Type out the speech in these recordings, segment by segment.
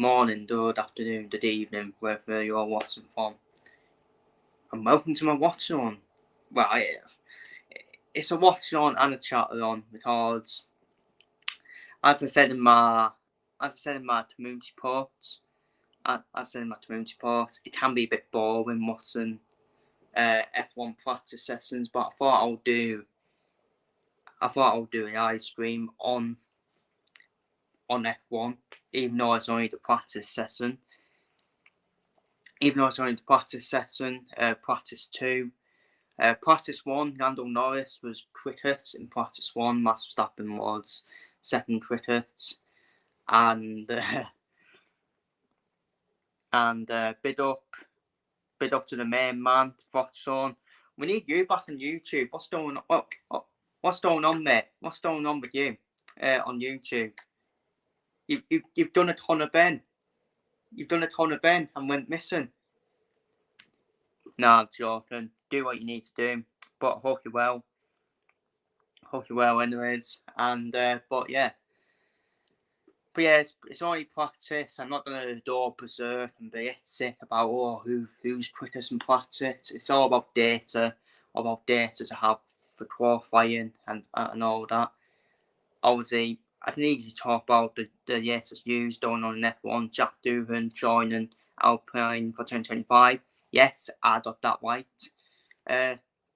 morning, good afternoon, good evening, wherever you're watching from. And welcome to my Watchalong. Well, it's a Watchalong and a chat-along because, as I said in my community post, it can be a bit boring watching F1 practice sessions, but I thought I'll do a live stream on F1, even though it's only the practice session. Practice 2. Practice 1, Lando Norris was quickest in practice 1, Max Verstappen was second quickest, and bid up to the main man, Watchalong. We need you back on YouTube. What's going on, mate? What's going on with you on YouTube? You've done a ton of Ben. And went missing. Nah, I'm joking. Do what you need to do. But I hope you're well. Anyways. And but yeah, it's only practice. I'm not gonna go berserk and be sick about who's quickest in practice. It's all about data to have for qualifying and all that. Obviously, I can easily talk about the latest news going on in F1. Jack Doohan joining Alpine for 2025. Yes, I got that right.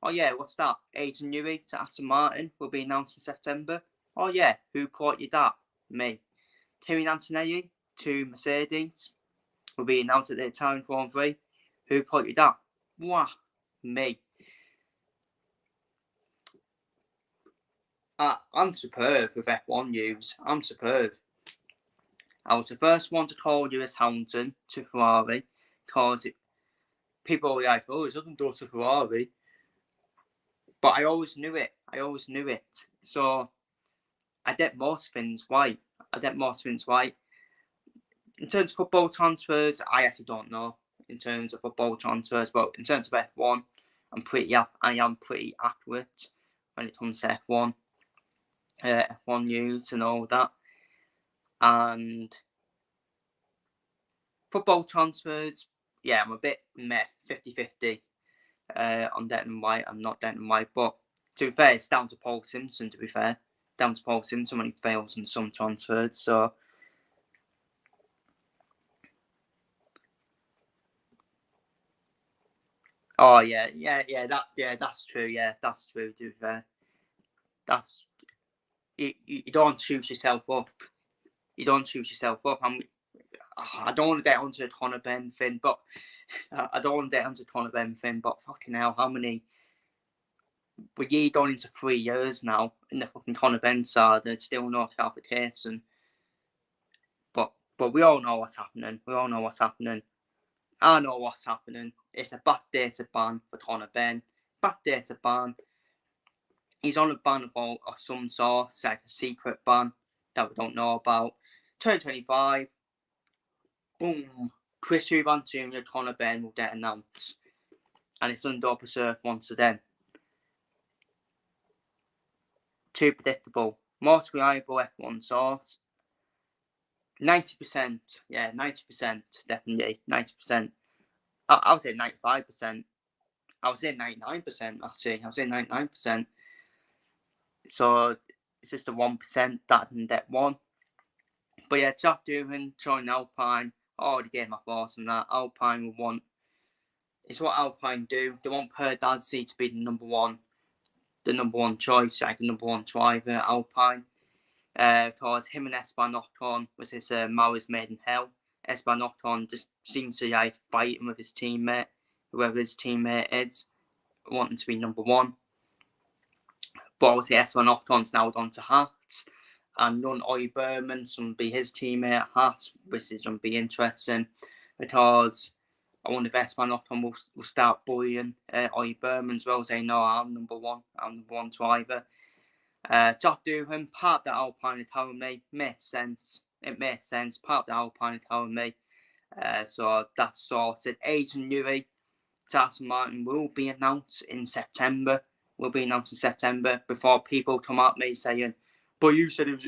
What's that? Adrian Newey to Aston Martin will be announced in September. Oh yeah, who caught you that? Me. Kimi Antonelli to Mercedes will be announced at the Italian Formula 3. Who caught you that? Wah, me. I'm superb with F1 news. I'm superb. I was the first one to call Lewis Hamilton to Ferrari because people were like, oh, he's nothing to go to Ferrari. But I always knew it. So I did most things right. In terms of football transfers, I actually don't know. In terms of football transfers, but in terms of F1, I am pretty accurate when it comes to F1. F1 news and all that. And football transfers, yeah, I'm a bit 50-50 on Declan White. I'm not Declan White, but to be fair, it's down to Paul Simpson, when he fails in some transfers. So that's true. Yeah, that's true. To be fair, that's you don't choose yourself up. I don't want to get onto the Conor Ben thing, but fucking hell, how many? We're going into 3 years now in the fucking Conor Ben side, and it's still not qualification. But we all know what's happening. I know what's happening. It's a backdated ban for Conor Ben. Backdated ban. He's on a ban of some sort, it's like a secret ban that we don't know about. 2025, boom, Chris Eubank Jr., Conor Ben will get announced. And it's under preserve once again. Too predictable. Most reliable F1 source. 90%. Yeah, 90%. Definitely. 90%. I would say 95%. I would say 99%, actually. I would say 99%. So it's just the 1% that didn't get one. But yeah, Jack Doohan joining Alpine. I already gave my thoughts on that. Alpine will want. It's what Alpine do. They want Per Dadsey to be the number one choice, like the number one driver at Alpine. Because him and Esteban Ocon was his Mauer's maiden hell. Esteban Ocon just seems to like fighting with his teammate, whoever his teammate is, wanting to be number one. But obviously Esteban Ocon's now gone to Haas, and none Ollie Berman, some be his teammate at Haas, which is going to be interesting because I wonder if Esteban Ocon will start bullying Ollie Berman as well, saying, no, I'm number one driver. Jack Doohan, part of the Alpine Academy, makes sense. It makes sense. Part of the Alpine Academy. So that's sorted. Adrian Newey to Aston Martin will be announced in September. Before people come at me saying, but you said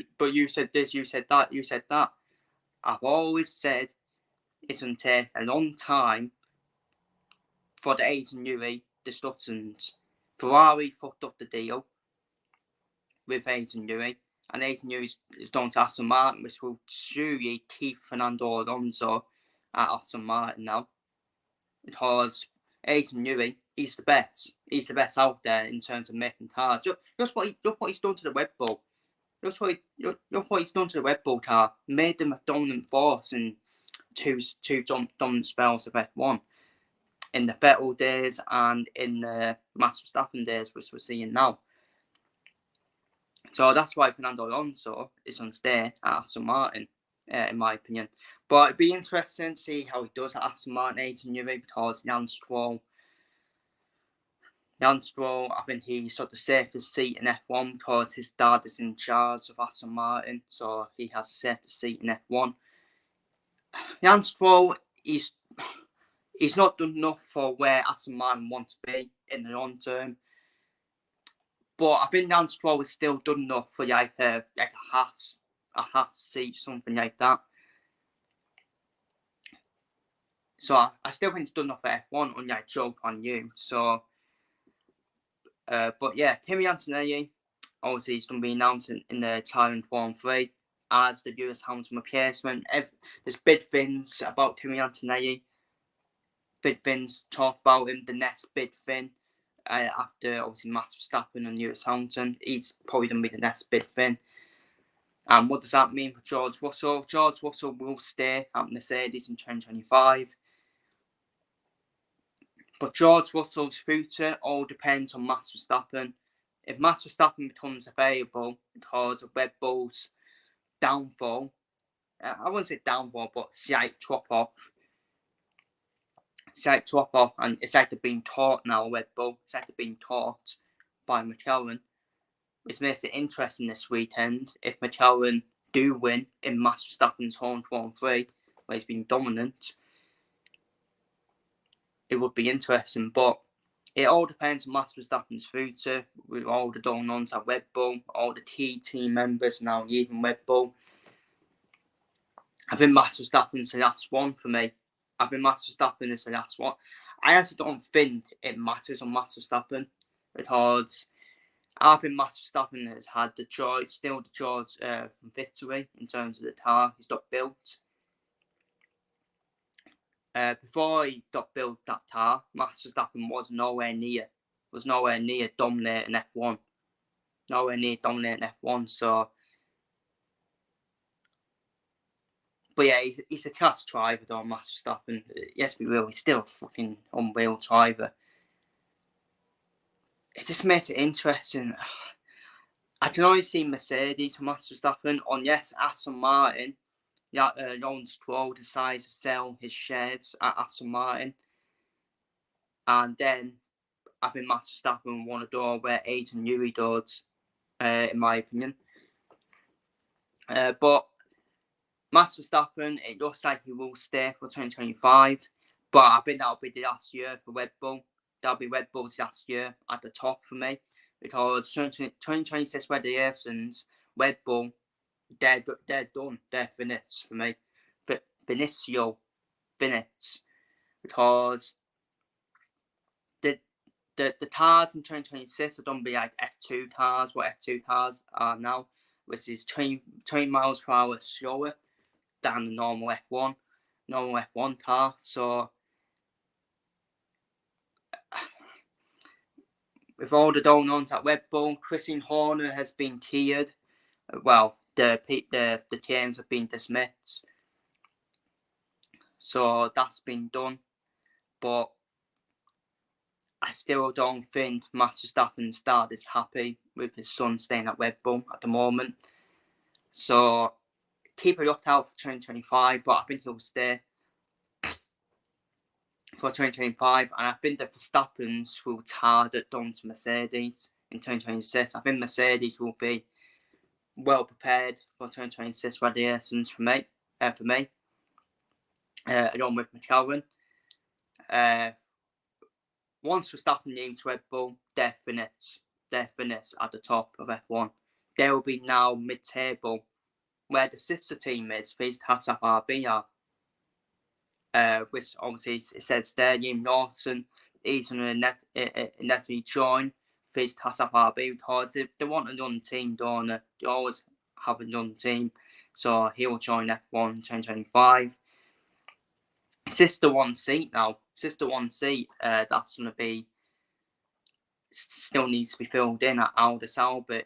this, you said that. I've always said it's going to take a long time for the Adrian Newey, the Stuttons. Ferrari fucked up the deal with Adrian Newey, and Adrian Newey is going to Aston Martin, which will surely keep Fernando Alonso at Aston Martin now, because Adrian Newey, he's the best. He's the best out there in terms of making cars. Just what he's done to the Red Bull. Just what he's done to the Red Bull car. Made them a dominant force in two dominant spells of F1. In the Vettel days and in the Max Verstappen days, which we're seeing now. So that's why Fernando Alonso is on stay at Aston Martin, in my opinion. But it'd be interesting to see how he does at Aston Martin, Adrian Newey, because Jan Stroll, I think he's sort of the safest seat in F1 because his dad is in charge of Aston Martin, so he has the safest seat in F1. Jan Stroll, he's not done enough for where Aston Martin wants to be in the long term. But I think Jan Stroll is still done enough for like a Haas seat, something like that. So I still think it's done enough for F1, unlike Joe on you. So, but yeah, Kimi Antonelli, obviously he's going to be announced in the Italian Formula 3 as the Lewis Hamilton replacement. There's big things about Kimi Antonelli. Big things talk about him. The next big thing after obviously Max Verstappen and Lewis Hamilton, he's probably going to be the next big thing. And what does that mean for George Russell? George Russell will stay at Mercedes in 2025. But George Russell's future all depends on Max Verstappen. If Max Verstappen becomes available because of Red Bull's downfall, I wouldn't say downfall, but slight drop off, and it's like they're being taught now, Red Bull. It's like they're being taught by McLaren, which makes it interesting this weekend. If McLaren do win in Max Verstappen's home Formula 3, where he's been dominant, it would be interesting. But it all depends on Max Verstappen's future, with all the dominance at Red Bull, all the key team members now leaving Red Bull. I think Max Verstappen's the last one for me. I think Max Verstappen is the last one. I actually don't think it matters on Max Verstappen, because I think Max Verstappen has had the choice from victory in terms of the car he's got built. Before he got built that car, Max Verstappen was nowhere near dominating F1. So, but yeah, he's a class driver though, Max Verstappen. Yes, we will. He's still a fucking unreal driver. It just makes it interesting. I can only see Mercedes for Max Verstappen, unless Aston Martin, Lawrence Stroll decides to sell his shares at Aston Martin, and then I think Max Verstappen won a door where Adrian Newey does, in my opinion. But Max Verstappen, it looks like he will stay for 2025, but I think that'll be the last year for Red Bull. That'll be Red Bull's last year at the top for me, because 2026 regulations, Red Bull, they're done. They're finished for me. Finito. Because the cars in 2026 are going to be like F2 cars, what F2 cars are now, which is 20 miles per hour slower than the normal F1 car. So with all the donuts at Red Bull, Christian Horner has been cleared. Well, the claims have been dismissed, so that's been done. But I still don't think Max Verstappen's dad is happy with his son staying at Red Bull at the moment. So keep a lookout for 2025, but I think he'll stay for 2025, and I think the Verstappens will target down to Mercedes in 2026. I think Mercedes will be well prepared for 2026 regulations for me, along with McLaren. Once Verstappen leaves Red Bull, they're finished at the top of F1. They will be now mid-table where the sister team is, Fizz Tassaf RB are. Which obviously it says there, Ian Norton, he's going to inevitably join Fizz Tassaf RB because they want a young team, don't they? They always have a young team. So he'll join F1 in 2025. Sister one seat now. Sister one seat, that's going to be, still needs to be filled in at Audi Sauber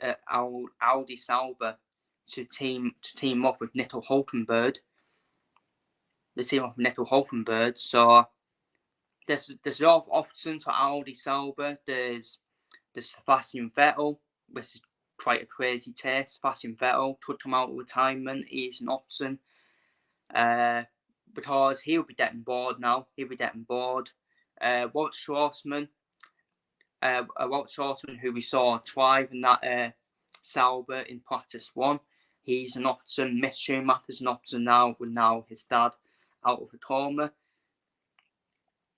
to team up with Nico Hulkenberg. The team up with Nico Hulkenberg. So there's a lot of options for Audi Sauber. There's Sebastian Vettel, which is quite a crazy taste. Sebastian Vettel could come out of retirement. He's an option. Because he'll be getting bored now. Walt Schwarzman, who we saw thrive in that Sauber in practice one, he's an option. Mick Schumacher's an option now, with now his dad out of a coma.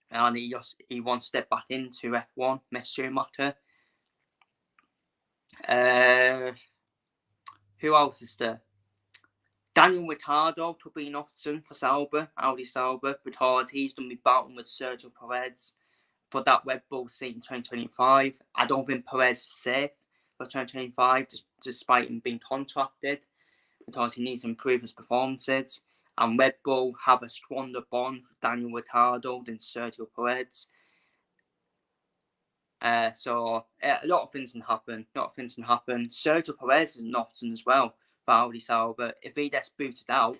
And he wants to step back into F1, Mick Schumacher. Who else is there? Daniel Ricciardo could be an option for Audi Sauber, because he's going to be battling with Sergio Perez for that Red Bull seat in 2025. I don't think Perez is safe for 2025, despite him being contracted, because he needs to improve his performances. And Red Bull have a stronger bond with Daniel Ricciardo than Sergio Perez. So a lot of things can happen. Sergio Perez is an option as well for Audi Sauber. If he gets booted out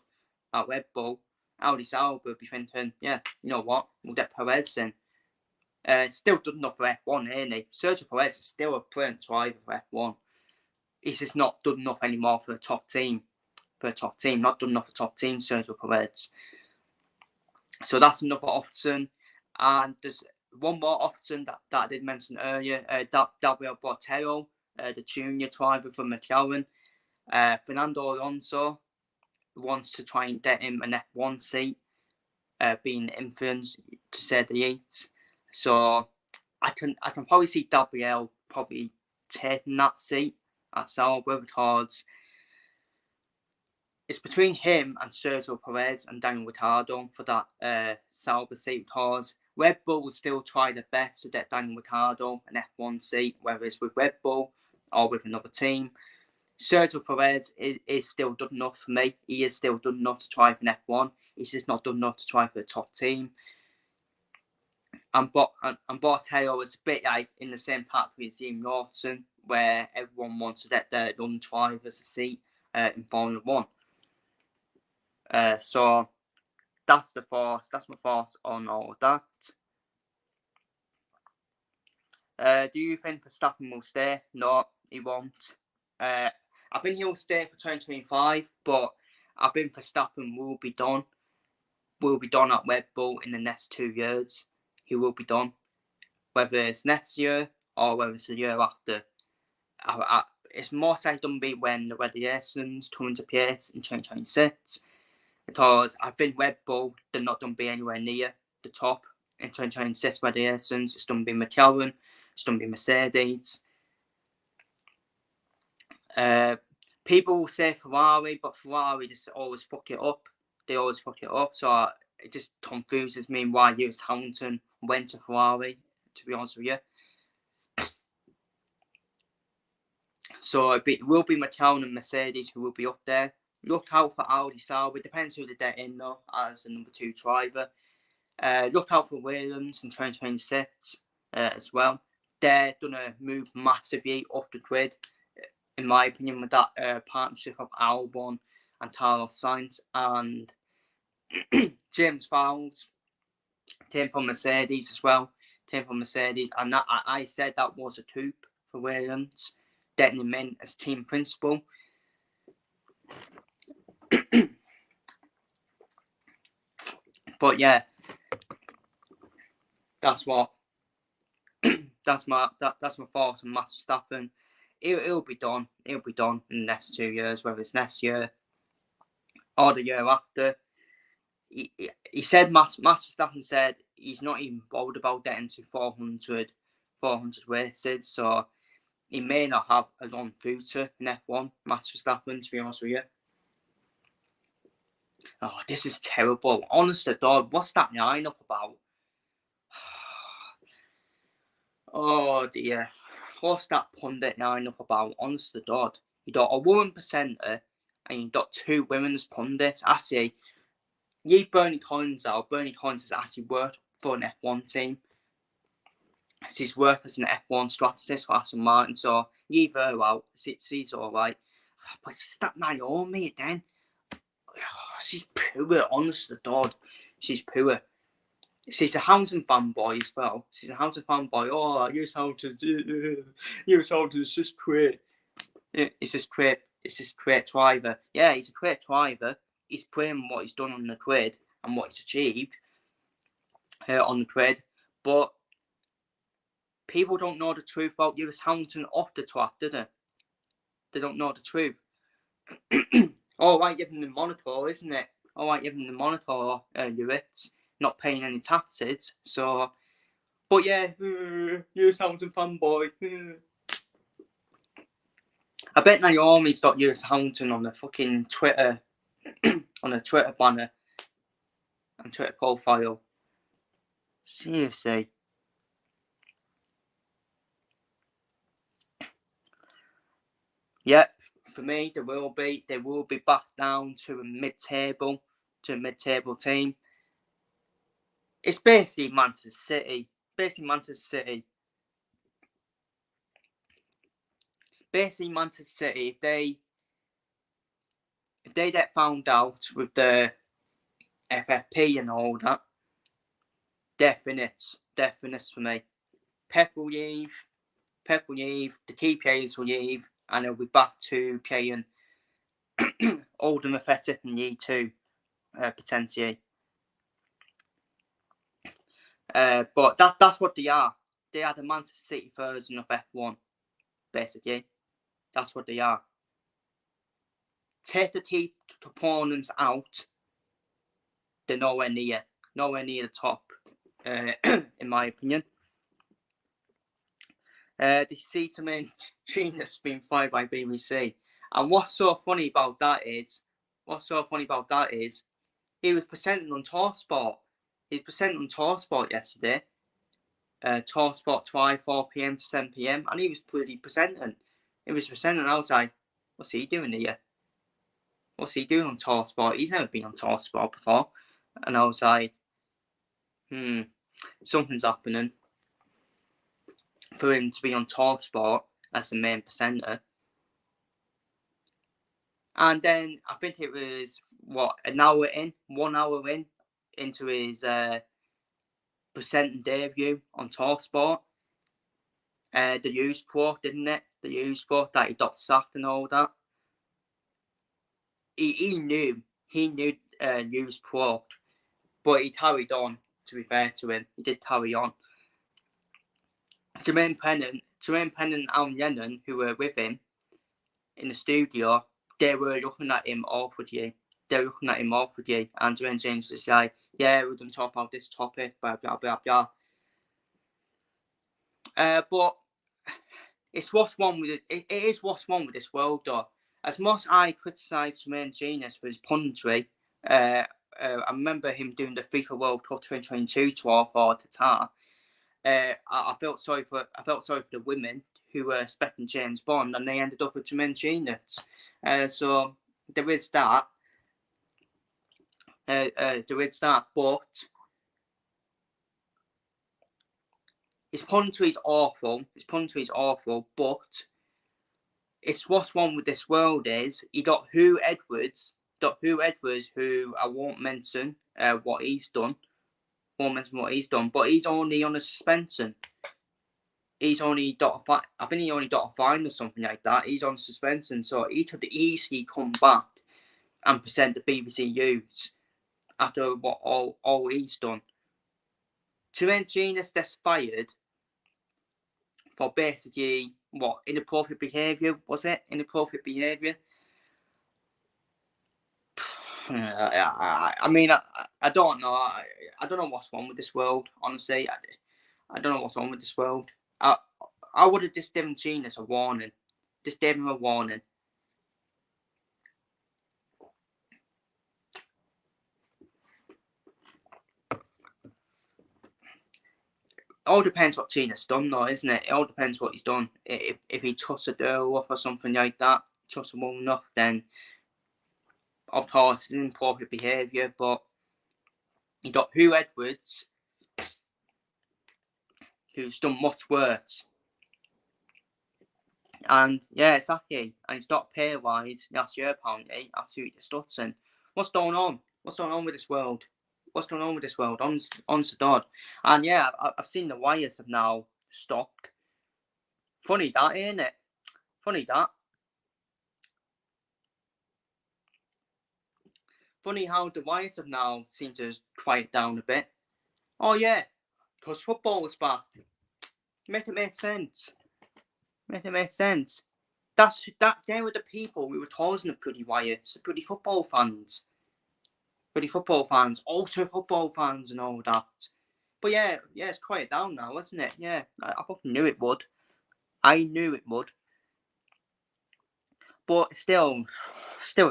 at Red Bull, Audi Sauber will be thinking, yeah, you know what, we'll get Perez in. Still good enough for F1, ain't he? Sergio Perez is still a brilliant driver for F1. He's just not good enough anymore for a top team. Not good enough for top team, Sergio Perez. So that's another option. And there's one more option that I did mention earlier, Gabriel Bortello, the junior driver from McLaren. Fernando Alonso wants to try and get him an F1 seat, being influenced to say the least. So I can probably see Gabriel probably taking that seat at Sauber, because it's between him and Sergio Perez and Daniel Ricciardo for that Sauber seat, because Red Bull will still try their best to get Daniel Ricciardo an F1 seat, whether it's with Red Bull or with another team. Sergio Perez is still good enough for me. He is still good enough to try for an F1. He's just not good enough to try for the top team. And Bortello is a bit like in the same category as Ian Norton, where everyone wants to get their young drivers a seat in Formula 1. So that's my thoughts on all of that. Do you think Verstappen will stay? No, he won't. I think he'll stay for 2025, but I think Verstappen will be done at Red Bull in the next 2 years. He will be done, whether it's next year or whether it's the year after. It's most likely going to be when the regulations come into place in 2026, because I think Red Bull, they're not going to be anywhere near the top in 2026 regulations. It's going to be McLaren, it's going to be Mercedes. People will say Ferrari, but Ferrari just always fuck it up. So it just confuses me why Lewis Hamilton went to Ferrari, to be honest with you. So it will be McLaren and Mercedes who will be up there. Look out for Audi Sauber. It depends who they get in, though, as the number 2 driver. Look out for Williams in 2026 as well. They're going to move massively up the grid, in my opinion, with that partnership of Albon and Carlos Sainz. And James Vowles came from Mercedes as well. And that, I said that was a coup for Williams, getting him in as team principal. But yeah, that's my thoughts on Max Verstappen. It'll be done in the next 2 years, whether it's next year or the year after. He said, Max Verstappen said he's not even bothered about getting to 400 races, so he may not have a long future in F1, Max Verstappen, to be honest with you. Oh, this is terrible. Honest to God, what's that line up about? Oh dear. What's that pundit line up about? Honest to God. You got a woman presenter and you got 2 women's pundits. I see. You Bernie Collins out. Bernie Collins has actually worked for an F1 team. She's worked as an F1 strategist for Aston Martin, so leave her out. She's alright. But it's that Naomi again. She's poor, honest to God. She's poor. She's a Hamilton fanboy as well. She's a Hamilton fanboy. Oh, use Hamilton. Use Hamilton. It's just great. It's just great. It's just great driver. Yeah, he's a great driver. He's playing what he's done on the grid and what he's achieved on the grid. But people don't know the truth about Lewis Hamilton off the track, do they? They don't know the truth. All right, you're in the Monaco, isn't it? All right, you're in the Monaco, Lewis, not paying any taxes. So, but yeah, Lewis Hamilton fanboy. I bet Naomi's got Lewis Hamilton on the fucking Twitter, on a Twitter banner and Twitter profile. Seriously. Yep, for me, they will be back down to a mid-table team. It's basically Manchester City. Basically Manchester City, if they get found out with the FFP and all that, definite for me. Pep will leave, the key players will leave, and they'll be back to playing Oldham Athletic in Year 2, potentially. But that's what they are. They are the Manchester City version of F1, basically. That's what they are. Take the key opponents out, they're nowhere near the top, in my opinion. The Seaterman genius being fired by BBC. And what's so funny about that is, he was presenting on TalkSport. He was presenting on TalkSport yesterday. TalkSport 4 p.m. to 7 p.m. And he was presenting. I was like, what's he doing here? What's he doing on TalkSport? He's never been on TalkSport before. And I was like, something's happening for him to be on TalkSport as the main presenter. And then I think it was, 1 hour in into his presenting debut on TalkSport. The news broke, didn't it? The news broke that he got sacked and all that. He knew news broke, but he carried on, to be fair to him. He did carry on. Jermaine Pennant and Alan Lennon, who were with him in the studio, they were looking at him awkwardly. And Jermaine James was like, yeah, we're going to talk about this topic, blah, blah, blah, blah. But it's what's wrong with it. It is what's wrong with this world, though. As much I criticise Jermaine Genius for his punditry, I remember him doing the FIFA World Cup 2022 tour for Qatar. I felt sorry for the women who were expecting James Bond, and they ended up with Jermaine Genius. So there is that. But his punditry is awful. But it's what's wrong with this world is you got Hugh Edwards, who I won't mention what he's done. But he's only on a suspension. He's only got I think he only got a fine or something like that. He's on suspension, so he could easily come back and present the BBC News after what all he's done. Jermaine Genius gets fired for basically inappropriate behaviour, was it? Inappropriate behaviour. I mean, I don't know. I don't know what's wrong with this world, honestly. I don't know what's wrong with this world. I would have just given Genius a warning. Just gave him a warning. all depends what Tina's done, though, isn't it? It all depends what he's done. If he trusts a girl up or something like that, trusts a woman up, then of course it's inappropriate behaviour. But you got Hugh Edwards, who's done much worse. And yeah, exactly. And he's got pay wise last year, apparently. Absolutely disgusting. What's going on? What's going on with this world? What's going on with this world? Honest to God. And yeah, I've seen the wires have now stopped. Funny that, ain't it? Funny that. Funny how the wires have now seemed to quiet down a bit. Oh yeah, because football is back. Make it make sense. Make it make sense. That they were the people we were causing the bloody riots, the bloody football fans. Bloody football fans, ultra football fans and all that. But yeah, it's quiet down now, isn't it? Yeah, I fucking knew it would. I knew it would. But still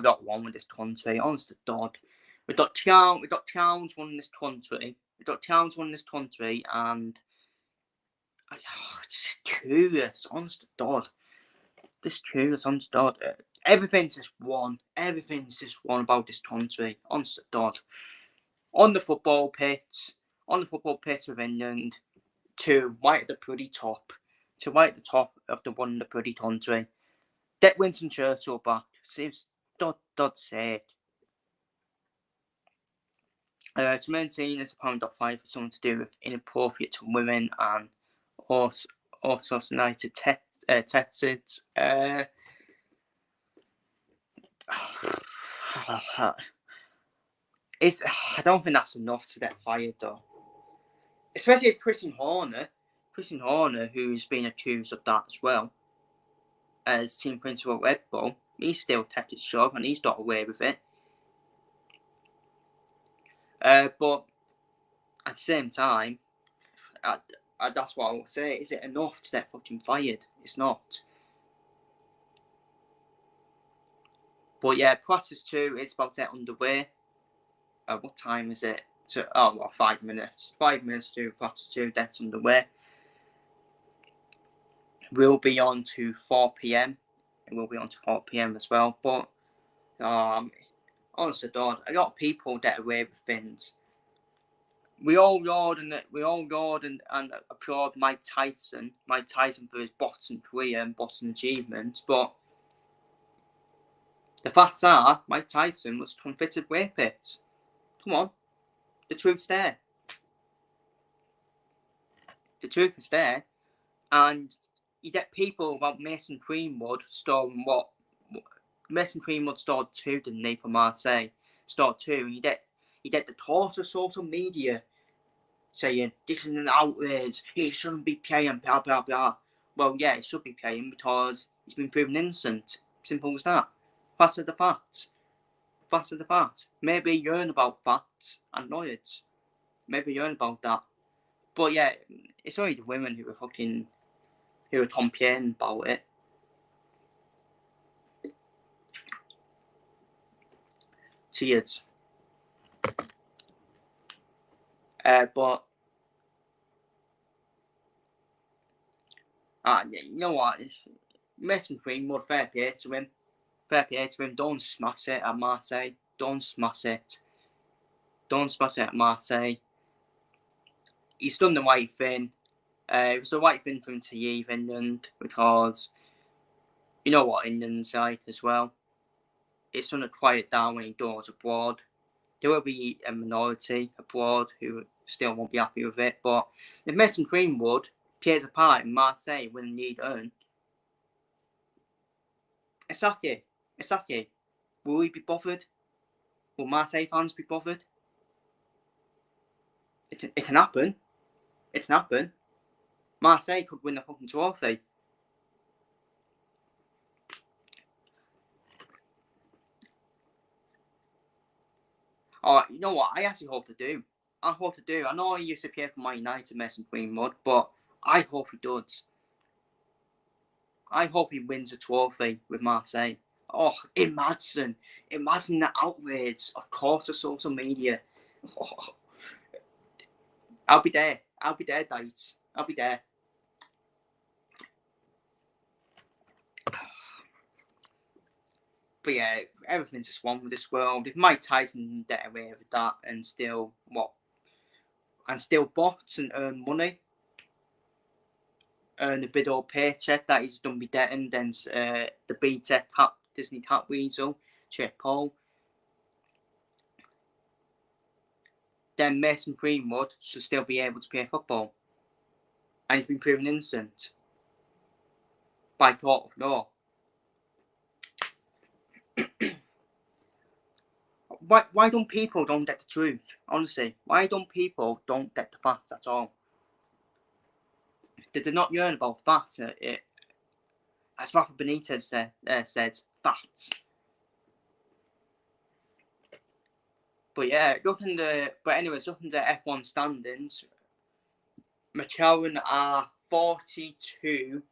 got one with this country, honest to God. We got towns one in this country. And just curious, honest to God. Just curious, honest to God. Everything's just one about this country, honest to God. On the football pitch of England, to right at the bloody top, of the one in the bloody country. Get Winston Churchill back. Seems God's sake. To maintain this apparent fight for something to do with inappropriate to women and also United tested. I don't think that's enough to get fired though. Especially Christian Horner, who's been accused of that as well as team principal at Red Bull. He's still kept his job and he's got away with it. But at the same time, that's what I will say. Is it enough to get fucking fired? It's not. But yeah, practice 2 is about to get underway. What time is it? 5 minutes. 5 minutes to practice 2 gets underway. We'll be on to 4 p.m. It will be on to 4 p.m. as well. But honestly, God, a lot of people get away with things. We all laud and applaud Mike Tyson for his boxing career and boxing achievements, but the facts are Mike Tyson was convicted rapist. Come on, the truth's there. The truth is there, and you get people about Mason Greenwood storing what? Mason Greenwood stored 2, didn't he, for Marseille? Stored 2, and you get the talk of social media saying this is an outrage, he shouldn't be playing, blah blah blah. Well, yeah, he should be playing because he's been proven innocent. Simple as that. Facts are the facts. Maybe you learn about facts and knowledge. Maybe you learn about that. But yeah, it's only the women who are complaining about it. Cheers. But you know what? Mason Greenwood, fair play to him. Don't smash it at Marseille. Don't smash it at Marseille. He's done the right thing. It was the right thing for him to leave England because you know what England's like as well. It's going to quiet down when he goes abroad. There will be a minority abroad who still won't be happy with it. But if Mason Greenwood plays a part in Marseille winning League One, exactly. Will we be bothered? Will Marseille fans be bothered? It can happen. Marseille could win the fucking trophy. Oh, you know what? I actually hope to do. I know he used to play for Man United, Mason Greenwood, but I hope he does. I hope he wins a trophy with Marseille. Oh, imagine the outrage of course of social media. Oh, I'll be there, guys. I'll be there. But yeah, everything's just one with this world. If Mike Tyson get away with that and still box and earn money, earn a big old paycheck that he's done with debt, and then the beta Disney Cat Weasel, Jake Paul, then Mason Greenwood should still be able to play football. And he's been proven innocent by court of law. Why don't people don't get the truth? Honestly, why don't people don't get the facts at all? Did they not learn about facts? As Rafa Benitez said, facts. But yeah, looking at the F1 standings, McLaren are 42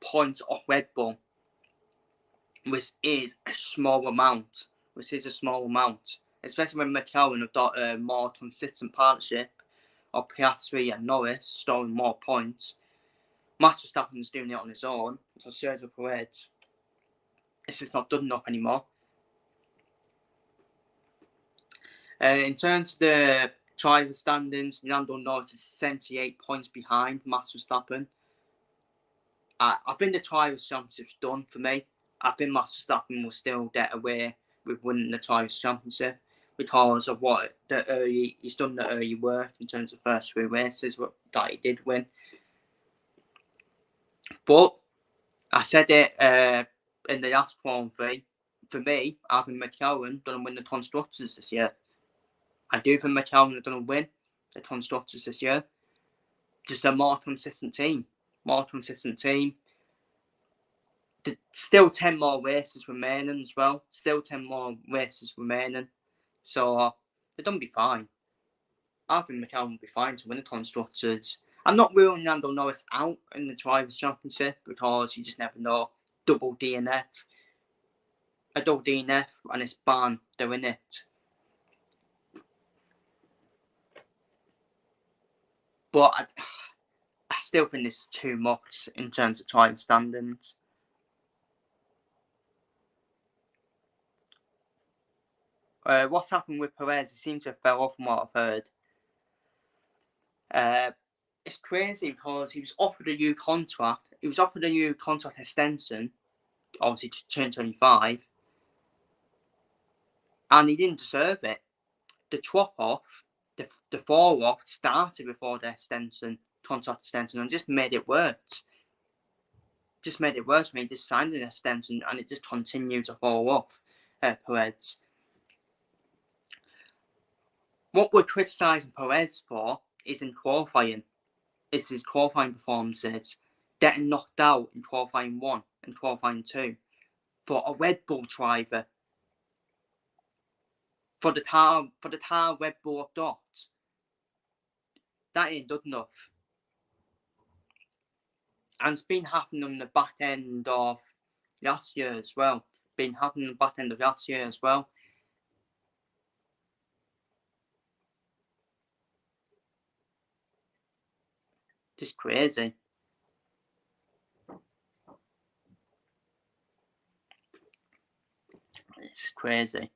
points off Red Bull, which is a small amount. Especially when McLaren have got a more consistent partnership of Piastri and Norris storing more points. Max Verstappen's doing it on his own, so Sergio Perez, it's just not good enough anymore. In terms of the driver standings, Lando Norris is 78 points behind Max Verstappen. I think the Drivers' Championship's done for me. I think Max Verstappen will still get away with winning the Drivers' Championship because of he's done the early work in terms of first three races that he did win. But I said it in the last Grand Prix. For me, I think McLaren going to win the Constructors this year. I do think McLaren are going to win the Constructors this year. Just a more consistent team. There's still 10 more races remaining as well. So they're going to be fine. I think McLaren will be fine to win the Constructors. I'm not ruling Lando Norris out in the Drivers' Championship because you just never know. A double DNF, and it's banned doing it. But I still think this is too much in terms of driving standings. What's happened with Perez? He seems to have fell off from what I've heard. It's crazy because he was offered a new contract. He was offered a new contract extension, obviously to 2025, and he didn't deserve it. The drop-off, the fall-off started before the contract extension, and just made it worse. When he just signed an extension, and it just continued to fall off. Perez. What we're criticising Perez for is in qualifying. It's his qualifying performances, getting knocked out in qualifying 1 and qualifying 2 for a Red Bull driver. For the time Red Bull have got. That ain't good enough. And it's been happening on the back end of last year as well. Just crazy. It's just crazy.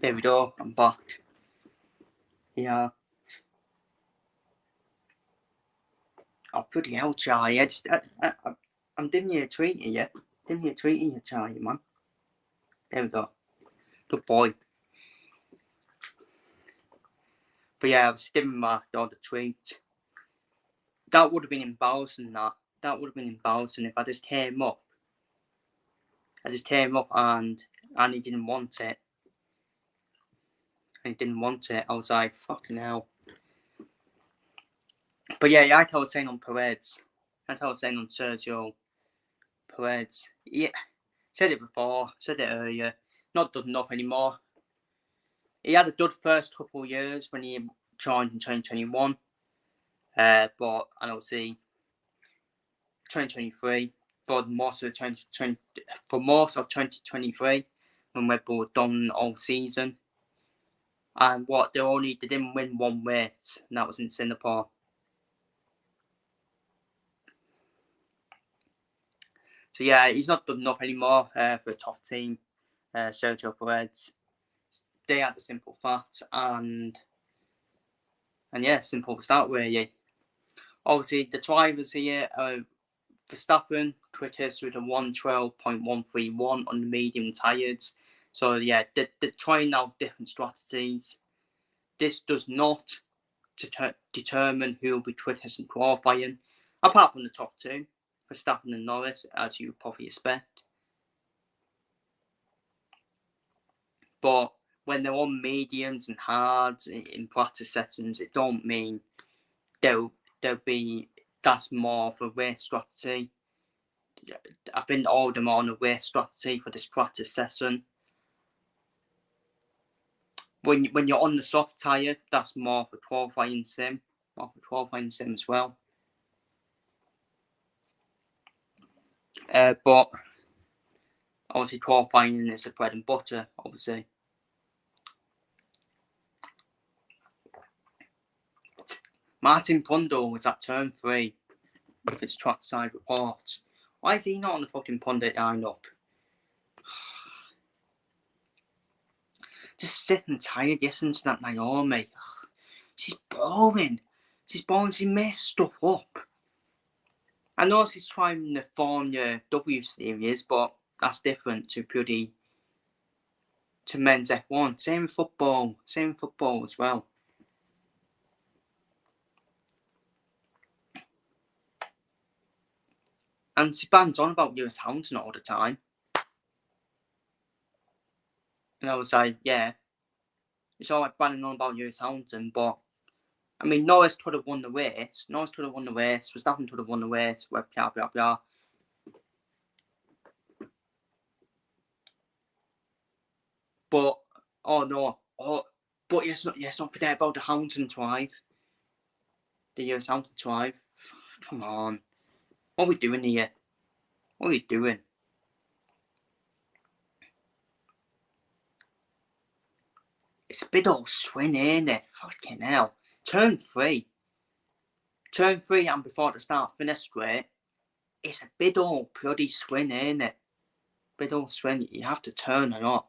There we go. I'm back. Yeah. Oh, bloody hell, Charlie. I'm giving you a treat here. Give me a treat in your Charlie, man. There we go. Good boy. But yeah, I was stimming back all the tweets. That would have been embarrassing, that would have been embarrassing if I just came up. And he didn't want it. I was like, fucking hell. But yeah, like I was saying on Perez, like I was saying on Sergio Perez, yeah, said it before, said it earlier, not done enough anymore. He had a good first couple of years when he joined in 2021, but and obviously 2023 for most of 2023 when Red Bull were done all season, and they didn't win one race, and that was in Singapore. So yeah, he's not done enough anymore for a top team. Sergio Perez. They had the simple fact, and yeah, simple to start with. Yeah. Obviously, the drivers here are Verstappen, quick history with a 1:12.131 on the medium tyres. So yeah, they're trying out different strategies. This does not determine who will be quickest in qualifying, apart from the top two, Verstappen and Norris, as you probably expect. But when they're on mediums and hards in practice settings, it don't mean that's more of a race strategy. I think all of them are on a race strategy for this practice session. When you're on the soft tyre, that's more for qualifying sim as well. But obviously qualifying is the bread and butter, obviously. Martin Brundle was at turn 3 with his trackside report. Why is he not on the fucking pundit lineup? Just sick and tired listening to that Naomi. She's boring. She messed stuff up. I know she's trying the Formula W series, but that's different to men's F1. Same football as well. And she bangs on about Lewis Hamilton all the time. And I was like, yeah, it's all right banging on about Lewis Hamilton, but I mean, Norris could have won the race. Verstappen could have won the race. Blah, blah, blah. But, but let's not forget about the Hamilton drive. The Lewis Hamilton drive. Come on. What are we doing here? What are we doing? It's a bit old swing, ain't it? Fucking hell. Turn 3, and before the start finish straight, it's a bit old bloody swing, ain't it? Bit old swing. You have to turn a lot.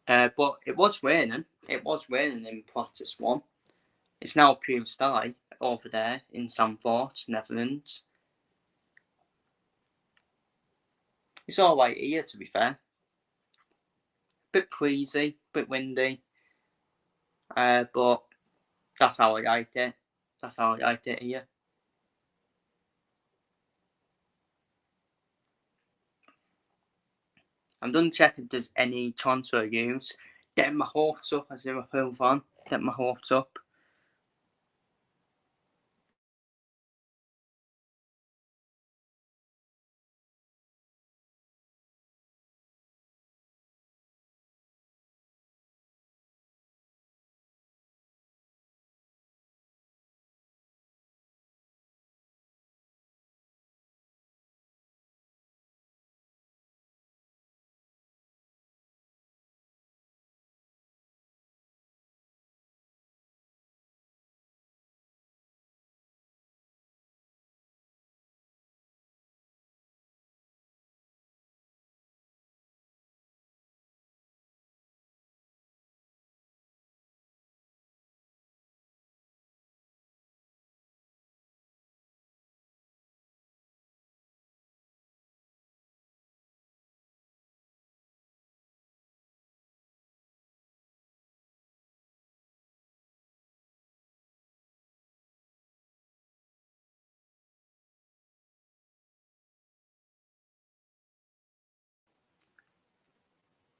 But it was raining. It was raining in practice 1. It's now pure sky over there in Zandvoort, Netherlands. It's all right here, to be fair. Bit breezy, bit windy. But that's how I like it. That's how I like it here. I'm done checking if there's any transfer news. Getting my hopes up as a Liverpool fan. Getting my hopes up.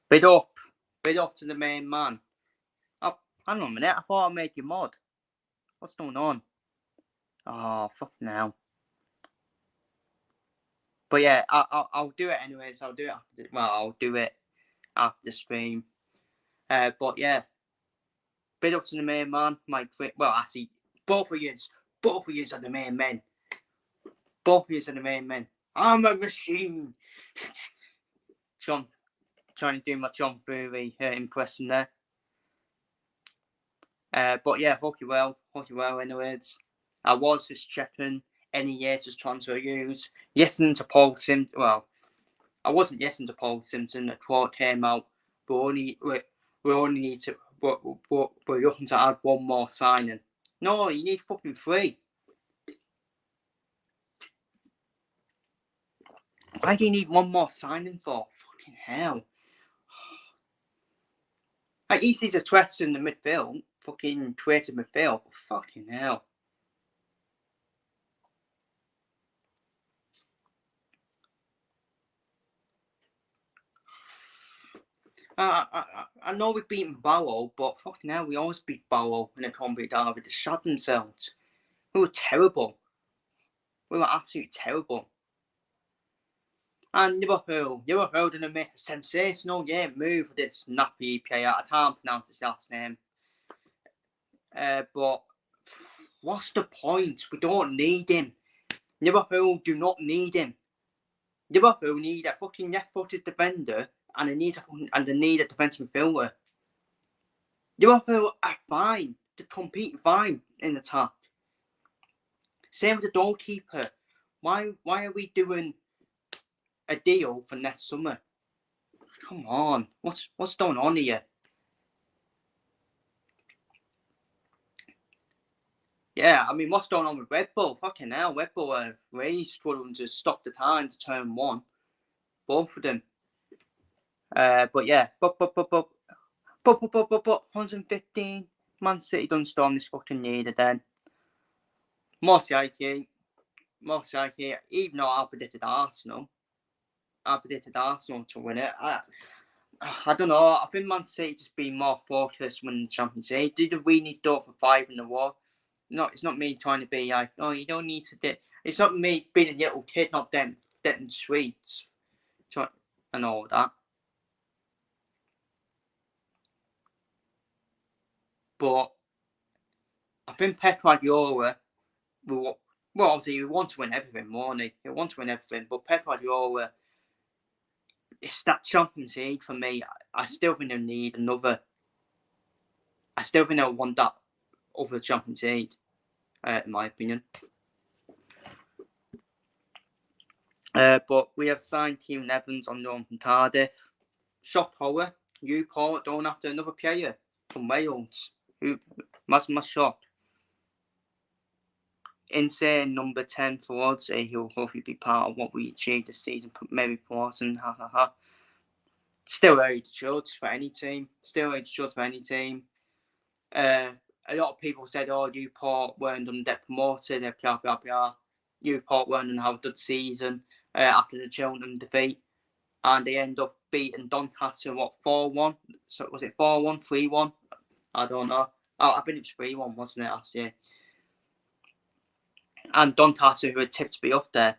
Bid up to the main man. Oh, hang on a minute, I thought I made you mod. What's going on? Oh, fuck now. But yeah, I'll do it anyways. I'll do it after the stream. But yeah, bid up to the main man. Actually, both of you are the main men. Both of you are the main men. I'm a machine. John, trying to do my John Fury impression there. But yeah, hope you well. Anyways, I was just checking any Yes's transfer news. Listening to Paul Simpson. Well, I wasn't listening to Paul Simpson. The quote came out, but we only need to. We're looking to add one more signing. No, you need fucking 3. Why do you need one more signing for? Fucking hell. Like, he sees a threat in the midfield. Fucking creative midfield. Fucking hell. I know we've beaten Barrow, but fucking hell, we always beat Barrow in a combat derby. They shot themselves. We were terrible. We were absolutely terrible. And Liverpool didn't make a sensational move for this nappy player. I can't pronounce his last name. But what's the point? We don't need him. Liverpool do not need him. Liverpool need a fucking left-footed defender and they need a defensive midfielder. Liverpool are fine. They compete fine in attack. Same with the goalkeeper. Why are we doing a deal for next summer? Come on, what's going on here? Yeah, I mean, what's going on with Red Bull? Fucking hell, Red Bull are really struggling to stop the time to turn 1. Both of them. But yeah, but 115. Man City done storm this fucking leader then. Most likely, even though I predicted Arsenal to win it. I don't know. I think Man City just being more focused when the Champions League. Did we need to do it for 5 in the war? No, it's not me trying to be like, oh, you don't need to do. It's not me being a little kid, not them sweets, and all that. But I think Pep Guardiola obviously he wants to win everything, won't he? He wants to win everything, but Pep Guardiola, it's that Champions League for me. I still think they need another. I still think they want that other Champions League, in my opinion. But we have signed Kieran Evans on loan from Cardiff. Shocked horror. Newport going after another player from Wales. My shocked. Insane number 10 for us. He'll hopefully be part of what we achieved this season. Maybe Pawson. Still early to judge for any team. A lot of people said, oh, Newport weren't going to get promoted. Blah, blah, blah. Newport weren't going to have a good season after the Cheltenham defeat. And they end up beating Doncaster, 4-1? So was it 4-1, 3-1? I don't know. I think it was 3-1, wasn't it, last year? And Doncaster, who were tipped to be up there,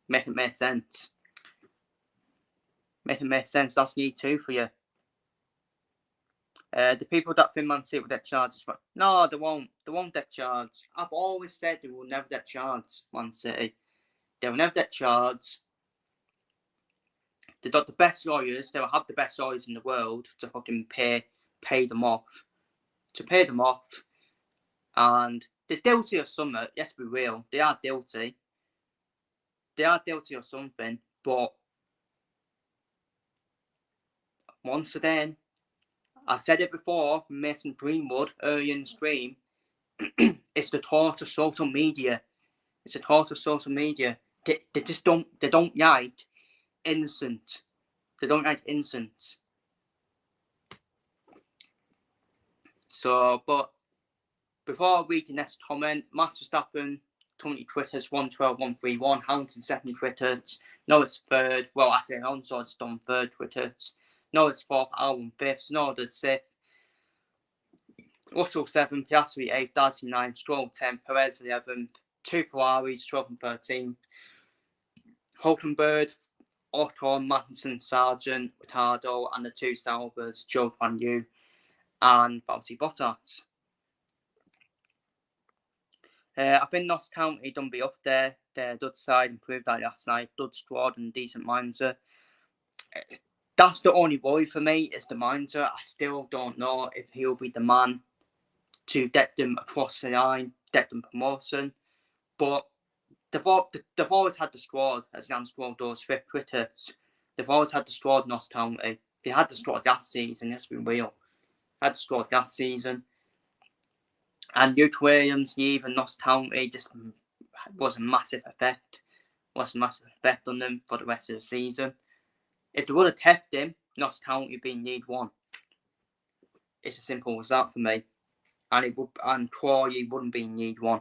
make it make sense. That's League 2 for you. The people that think Man City will get charged, no, they won't. They won't get charged. I've always said they will never get charged, Man City. They will never get charged. They've got the best lawyers. They will have the best lawyers in the world to fucking pay them off. And they're guilty of something. Let's be real. They are guilty. Of something. But once again, I said it before, Mason Greenwood earlier in the stream. It's the torch of social media. They just don't. They don't like innocent. So, but before I read the next comment, Max Verstappen 20 Twitters, 112-131, Hamilton 7 Twitters, Norris 3rd. Well, I say Alonso just done 3rd Twitters. Norris 4th, Albon 5th, Snowden 6th, Russell 7th, Piastri 8th, Darcy 9th, Stroll 10th, Perez 11th, 2 Ferraris, 12th and 13th, Hulkenberg, Ocon, Magnussen, Sargent, Ricciardo, and the 2 Saubers, Joe Van Yu, and Valtteri Bottas. I think Notts County done be up there. Their Dud side improved that last night. Dud squad and decent manager. That's the only worry for me is the manager. I still don't know if he'll be the man to get them across the line, get them promotion. But they've always had the squad, as Jan Squad does, for critics. They've always had the squad, Notts County. They had the squad last season, yes, we will. Had the squad last season. And Luke Williams, even Notts County, just was a massive effect. Was a massive effect on them for the rest of the season. If they would have kept him, Notts County would be in League One. It's as simple as that for me. And Crawley wouldn't be in League One.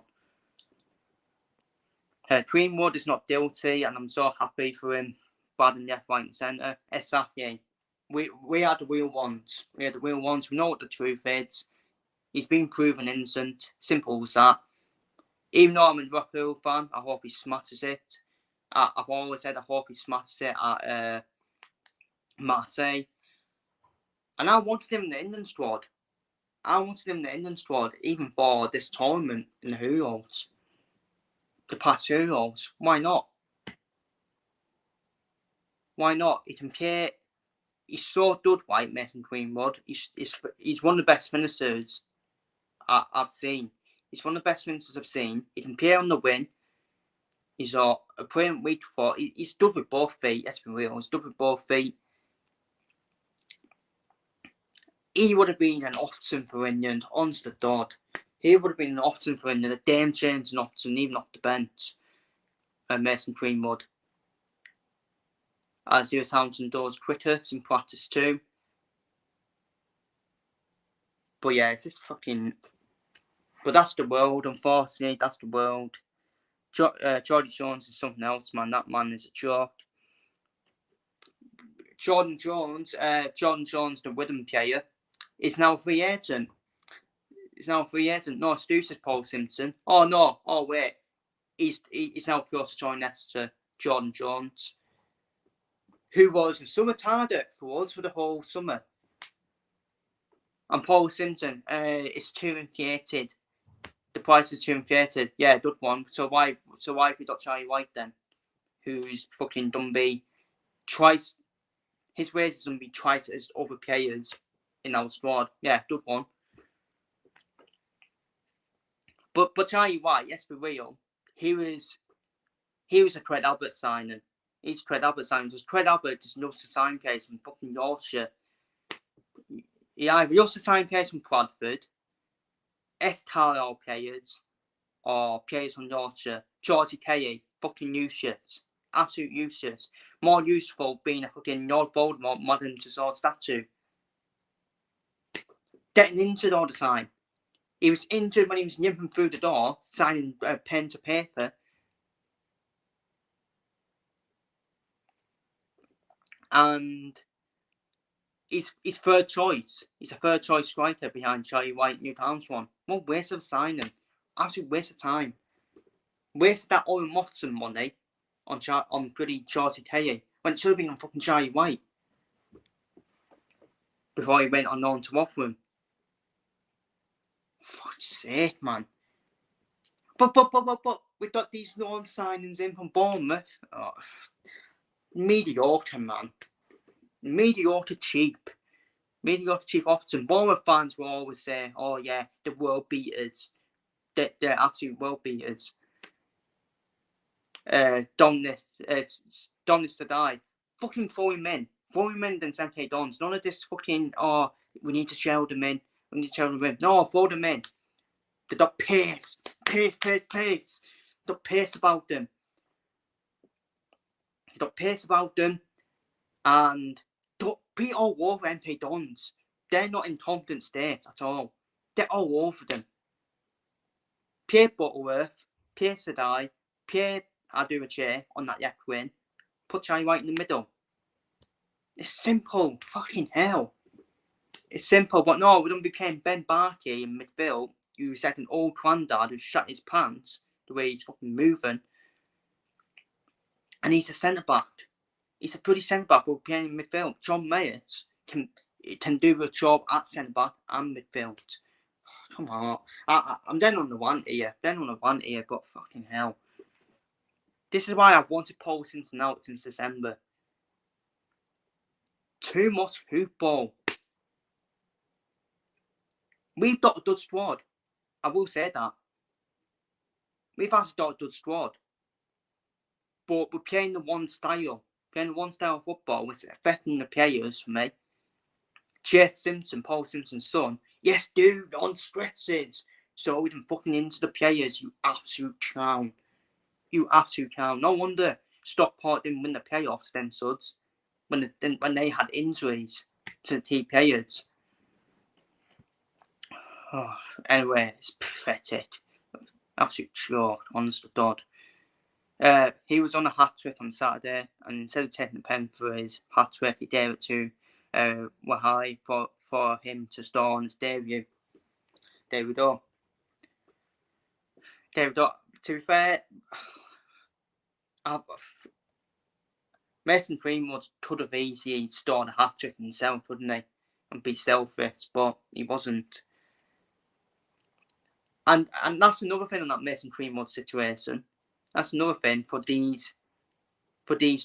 Greenwood is not guilty, and I'm so happy for him. Bad in left, right, and centre. Exactly. We are the real ones. We are the real ones. We know what the truth is. He's been proven innocent. Simple as that. Even though I'm a Liverpool fan, I hope he smatters it. I've always said I hope he smatters it at Marseille. And I wanted him in the England squad. Even for this tournament in the Euros. The past Euros. Why not? Why not? He can play. He's so good, right, Mason Greenwood. He's one of the best finishers I've seen. He's one of the best finishers I've seen. He can play on the wing. He's a brilliant weak foot. He's good with both feet. Let's be real. He's good with both feet. He would have been an option for England, honest to God. He would have been an option for England, a game-changing option, even off the bench. Mason Greenwood. As Lewis Hamilton does cricket in practice too. But yeah, it's just fucking... But that's the world, unfortunately. That's the world. Jordan Jones is something else, man. That man is a joke. Jordan Jones, the Wigan player, is now a free agent. No, Stu says Paul Simpson. Oh, no. Oh, wait. He's now close to join Leicester, Jordan Jones, who was a summer target for us for the whole summer. And Paul Simpson is too inflated. The price is too inflated. Yeah, good one. So why have we got Charlie White then? Who's fucking done be twice. His wages done be twice as other players in our squad. Yeah, good one. But Charlie White, let's be real, he was a Craig Albert signing. He's Craig Albert signing. Because Craig Albert just loves to sign players from fucking Yorkshire. He either loves to sign players from Bradford, Carlisle players, or players from Yorkshire. Georgie Kelly, fucking useless. Absolute useless. More useful being a fucking Lord Voldemort modern to sword statue. Getting injured all the time. He was injured when he was limping through the door, signing pen to paper. And he's third choice. He's a third choice striker behind Charlie White and Luke Armstrong. What waste of signing. Absolute waste of time. Wasted that Owen Watson money on bloody Georgie Kelly when it should have been on fucking Charlie White. Before he went on loan to Rotherham. Fuck's sake, man. But we got these loan signings in from Bournemouth. Oh, mediocre, man. Mediocre cheap option. Bournemouth fans will always say, oh yeah, the world beaters. They're absolute world beaters. Dominic Sadai. Fucking throw him in. Throw him in than Sente Dons. None of this fucking, oh, we need to shell them in. No, throw them in. They've got pace. Pace. They've got pace about them. And don't be all over MP Dons. They're not in confident state at all. They're all over them. Pierre Butterworth, Pierre Sadai, Pierre Aduache on that left wing. Put Charlie White in the middle. It's simple. Fucking hell. It's simple, but no, we don't be playing Ben Barkey in midfield, who's like an old granddad who's shut his pants the way he's fucking moving. And he's a centre back. He's a bloody centre back who'll be playing in midfield. John Mayers can do the job at centre back and midfield. Come on. I'm down on the one here. But fucking hell. This is why I've wanted Paul Simpson out since December. Too much football. We've got a good squad. I will say that. We've actually got a good squad. But we're playing the one style. Playing the one style of football, which is affecting the players for me. Jeff Simpson, Paul Simpson's son. Yes, dude, on stretches. So we can fucking into the players, you absolute clown. You absolute clown. No wonder Stockport didn't win the playoffs then, Suds. When they had injuries to key players. Oh, anyway, it's pathetic. Absolute joke, honest to God. He was on a hat-trick on Saturday, and instead of taking the pen for his hat-trick, he gave it to Wahai for him to start on his debut. There we go. To be fair, Mason Greenwood could have easily started a hat-trick himself, couldn't he? And be selfish, but he wasn't. And that's another thing on that Mason Greenwood situation. That's another thing for these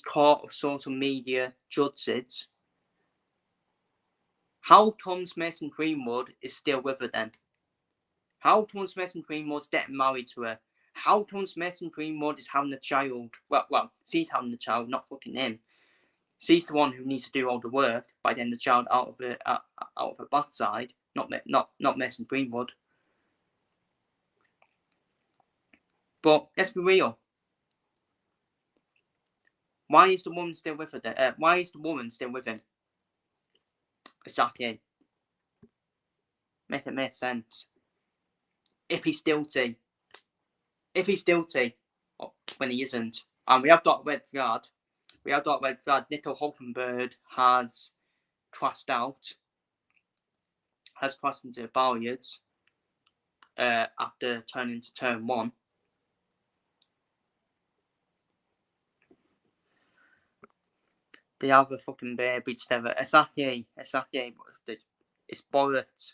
court of social media judges. How comes Mason Greenwood is still with her then? How comes Mason Greenwood's getting married to her? How comes Mason Greenwood is having a child? Well, she's having the child, not fucking him. She's the one who needs to do all the work by getting the child out of her backside, not Mason Greenwood. But let's be real. Why is the woman still with her? Why is the woman still with him? Exactly. Make it make sense. If he's guilty, when he isn't, and we have got a red flag. Nico Hulkenberg has crossed into the barriers after turning to turn one. They have a fucking baby together. Exactly. It's bollocks.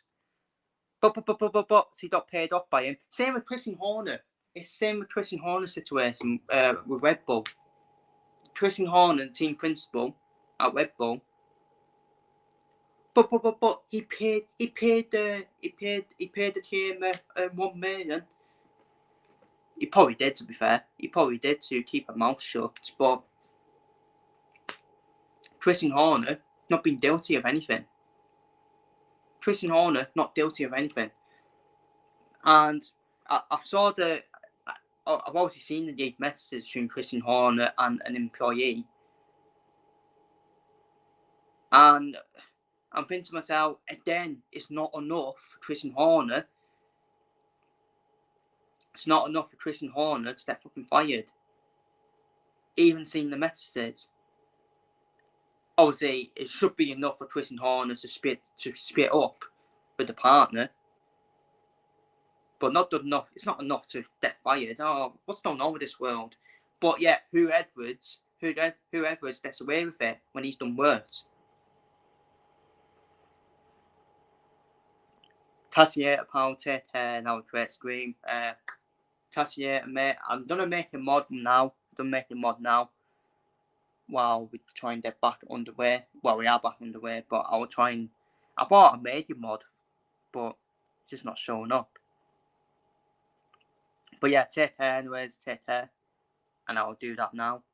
But he got paid off by him. Same with Christian Horner. It's same with Christian Horner's situation with Red Bull. Christian Horner, team principal at Red Bull. But he paid the team $1 million. He probably did, to be fair. He probably did to keep her mouth shut. But Christian Horner not been guilty of anything. Christian Horner not guilty of anything. And I saw I've obviously seen the leaked messages between Christian Horner and an employee. And I'm thinking to myself, again, it's not enough for Christian Horner. It's not enough for Christian Horner to get fucking fired. Even seeing the messages. Obviously, it should be enough for Christian Horner to split up with the partner. But not good enough. It's not enough to get fired. Oh, what's going on with this world? But yeah, who Edwards gets away with it when he's done worse. Cassier, pal, take care. Now a great scream. Cassier, mate, I'm gonna make a mod now. While we try and get back underway. Well, we are back underway, but I will try and. I thought I made your mod, but it's just not showing up. But yeah, take care, anyways. Take care, and I'll do that now.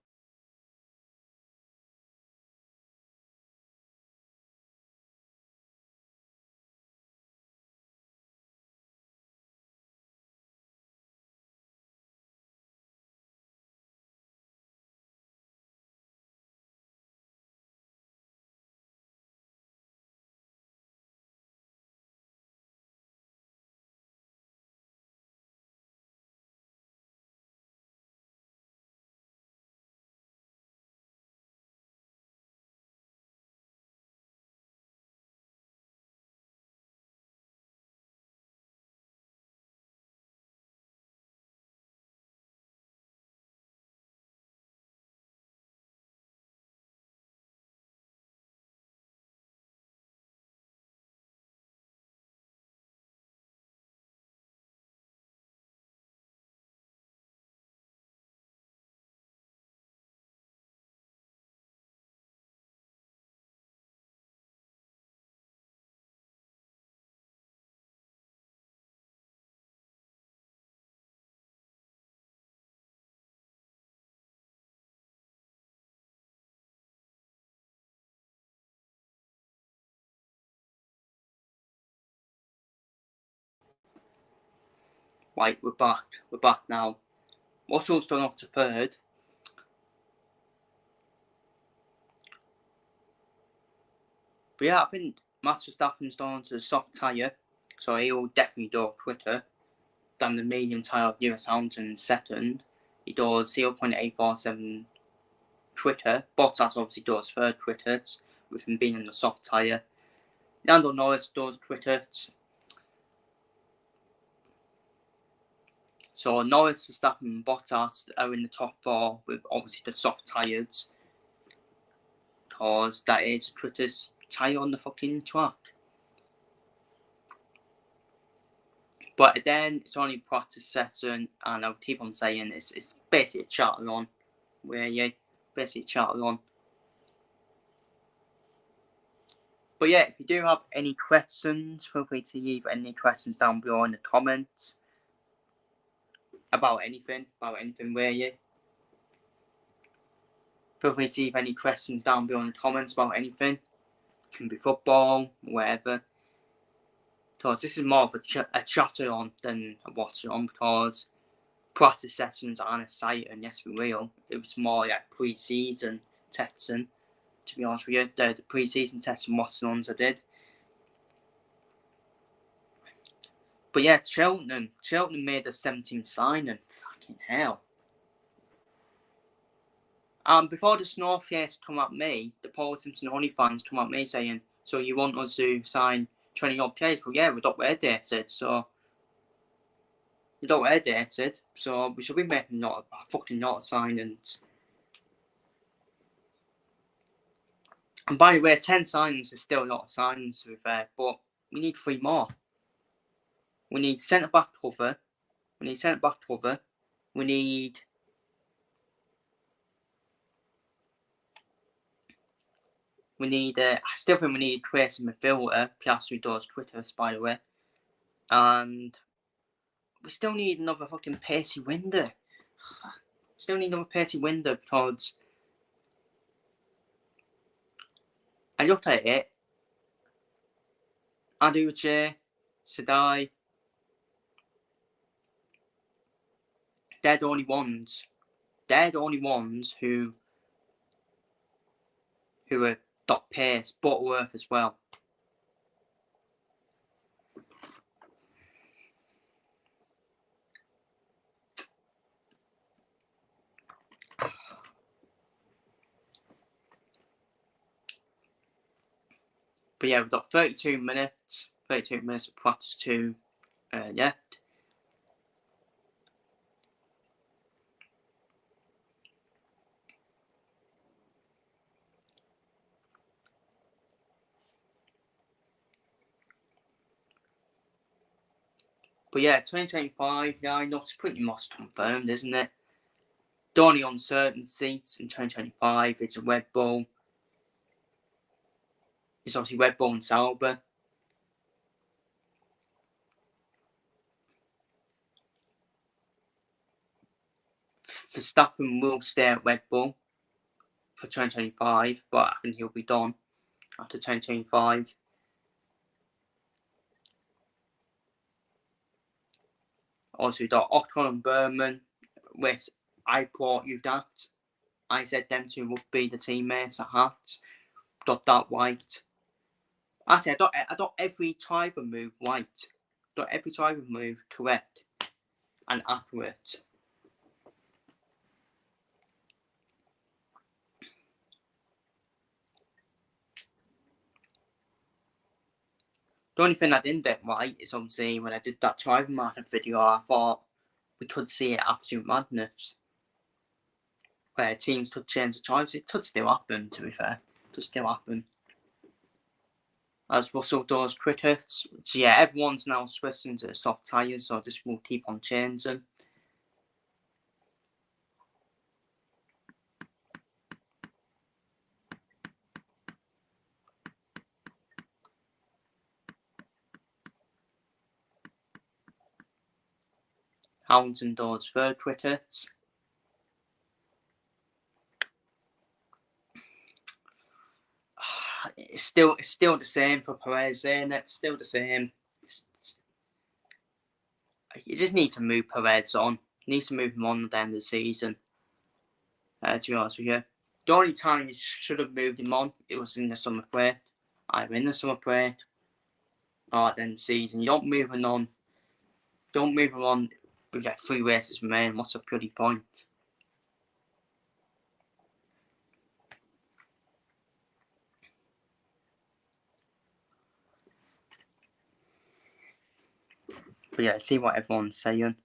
Right, we're back. We're back now. Russell's done up to third. But yeah, I think Max Verstappen's gone to the soft tyre, so he'll definitely do it quicker than the medium tyre of Lewis Hamilton second. He does 0.847 quicker. Bottas obviously does third quicker with him being in the soft tyre. Lando Norris does quicker. So Norris, Verstappen and Bottas are in the top four with obviously the soft tyres, because that is the quickest tyre on the fucking track. But then it's only practice session, and I'll keep on saying it's basically a Watchalong, where you basically Watchalong. But yeah, if you do have any questions, feel free to leave any questions down below in the comments about anything really. Feel free to leave any questions down below in the comments about anything. It can be football, whatever. Because this is more of a Watchalong than a Watchalong, because practice sessions aren't exciting, yes we will. It was more like pre-season testing, to be honest with you. The pre-season testing Watchalongs I did. But yeah, Cheltenham made a 17th signing. Fucking hell. Before the Snowflakes come at me, the Paul Simpson only fans come at me saying, so you want us to sign 20 odd players? Well, yeah, we're not dated, so we should be making not a fucking lot of signings. And by the way, 10 signings is still a lot of signings to be fair, but we need 3 more. We need centre back cover. We need I still think we need a creative midfielder. Piastri does quicker, by the way. And we still need another fucking pacey winder. Because I looked at it. Aduche, Sadai, they're the only ones who are dot pace. Butterworth as well. But yeah, we've got 32 minutes of practice to yet. But yeah, 2025, I know it's pretty much confirmed, isn't it? The only uncertain seats in 2025 is a Red Bull. It's obviously Red Bull and Sauber. Verstappen will stay at Red Bull for 2025, but I think he'll be done after 2025. Also, we've got Ocon and Berman, which I brought you that. I said them two would be the teammates at Hearts. Got that right. Actually, I got every driver move right. Got every driver move correct and accurate. The only thing I didn't get right is obviously when I did that driving market video, I thought we could see absolute madness. Where teams could change the drivers. It could still happen, to be fair. It could still happen. As Russell does cricket. So yeah, everyone's now switching to soft tyres, so this will keep on changing. Hamilton does third cricket. It's still the same for Perez, isn't it? It's still the same. you just need to move Perez on. You need to move him on at the end of the season. To be honest with you, the only time you should have moved him on, it was in the summer break. Either in the summer break or at the end of the season. You don't move him on. Don't move him on with like 3 races remaining. What's the bloody point? But yeah, see what everyone's saying.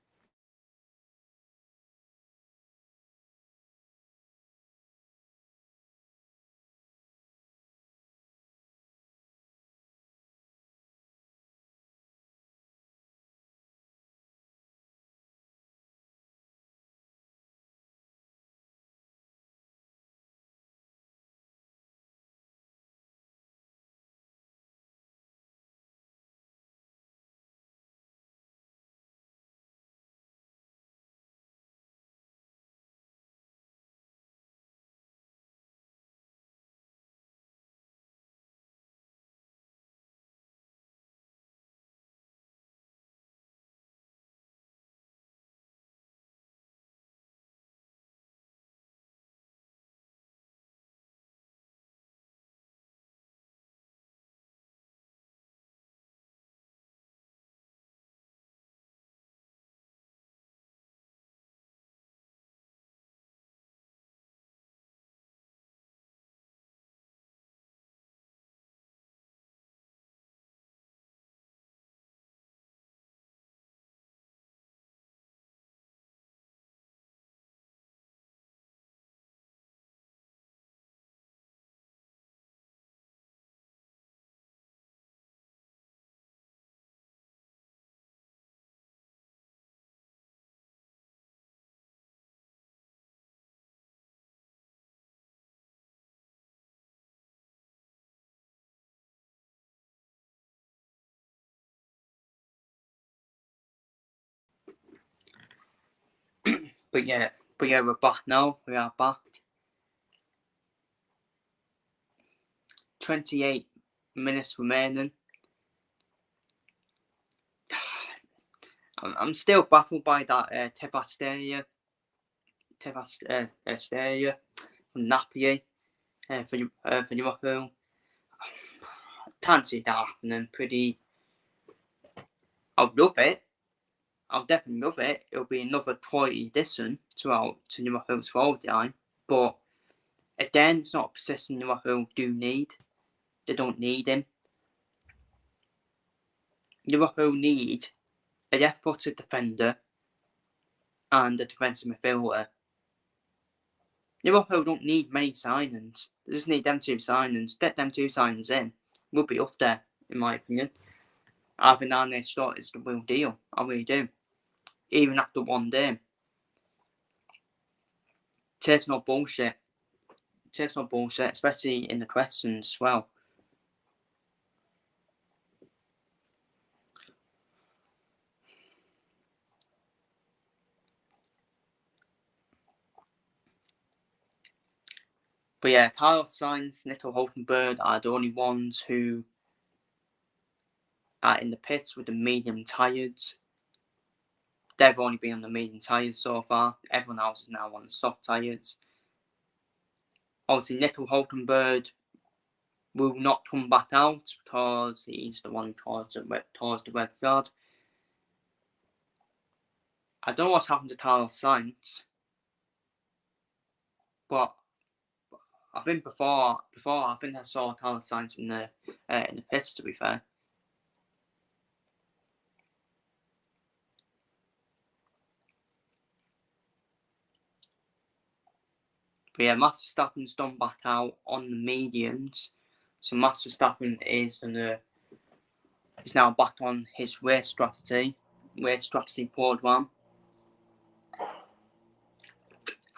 But yeah, we're back now. We are back. 28 minutes remaining. I'm still baffled by that Tevasteria from Napier for Liverpool. Can't see that happening. I'll love it. I'll definitely love it. It'll be another quality addition to Liverpool's forward line. But again, it's not a position Liverpool do need. They don't need him. Liverpool need a left-footed defender and a defensive midfielder. Liverpool don't need many signings. They just need them 2 signings. Get them 2 signings in. We'll be up there, in my opinion. I think our next start is the real deal. I really do. Even after 1 day. It's not bullshit. It's not bullshit, especially in the questions as well. But yeah, Carlos Sainz, Nico Hulkenberg are the only ones who are in the pits with the medium tyres. They've only been on the medium tyres so far. Everyone else is now on the soft tyres. Obviously, Nico Hulkenberg will not come back out because he's the one who caused the red flag. I don't know what's happened to Carlos Sainz, but I think before I think I saw Carlos Sainz in the pits. To be fair, but yeah, Max Verstappen's done back out on the mediums, so Max Verstappen is now back on his race strategy program.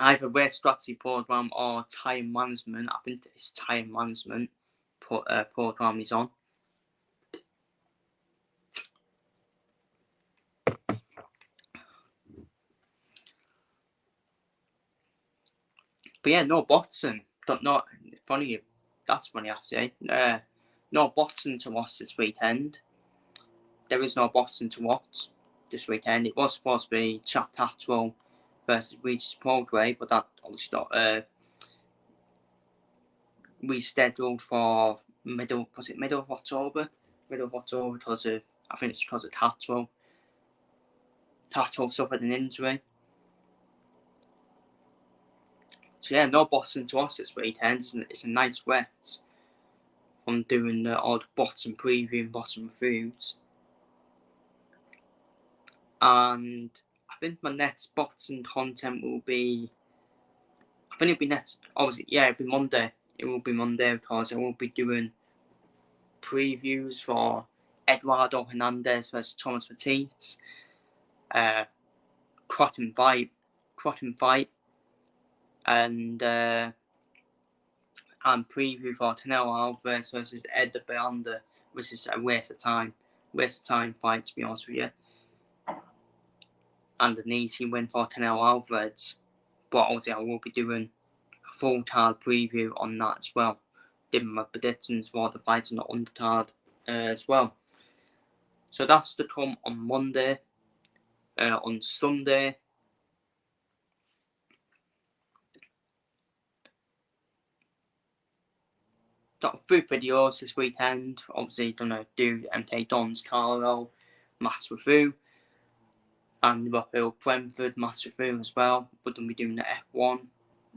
Either race strategy program or tyre management. I think it's tyre management program he's on. But yeah, no Botson. Not funny. That's funny, I say. No Botson to watch this weekend. There is no Botson to watch. this weekend. It was supposed to be Chat Tatwell versus Regis Broadway, but that obviously got rescheduled for middle of October? Middle of October because of, I think it's because of Tatwell. Tatwell suffered an injury. So yeah, no Boston to us this weekend. It's a nice rest from doing the odd bottom preview and bottom reviews. And I think my next bottom content will be, I think it'll be next, obviously, yeah, it'll be Monday. It will be Monday because I will be doing previews for Eduardo Hernandez versus Thomas Petit, Crotten fight, and preview for Canelo Alvarez versus Ed de Belanda, which is a waste of time fight, to be honest with you. And an easy win for Canelo Alvarez, but obviously I will be doing a full card preview on that as well, giving my predictions for the fights on the undercard as well. So that's to come on Monday. On Sunday, got 3 videos this weekend. Obviously, gonna do MK Don's Carlo match review and Liverpool Brentford match review as well. We're gonna be doing the F1,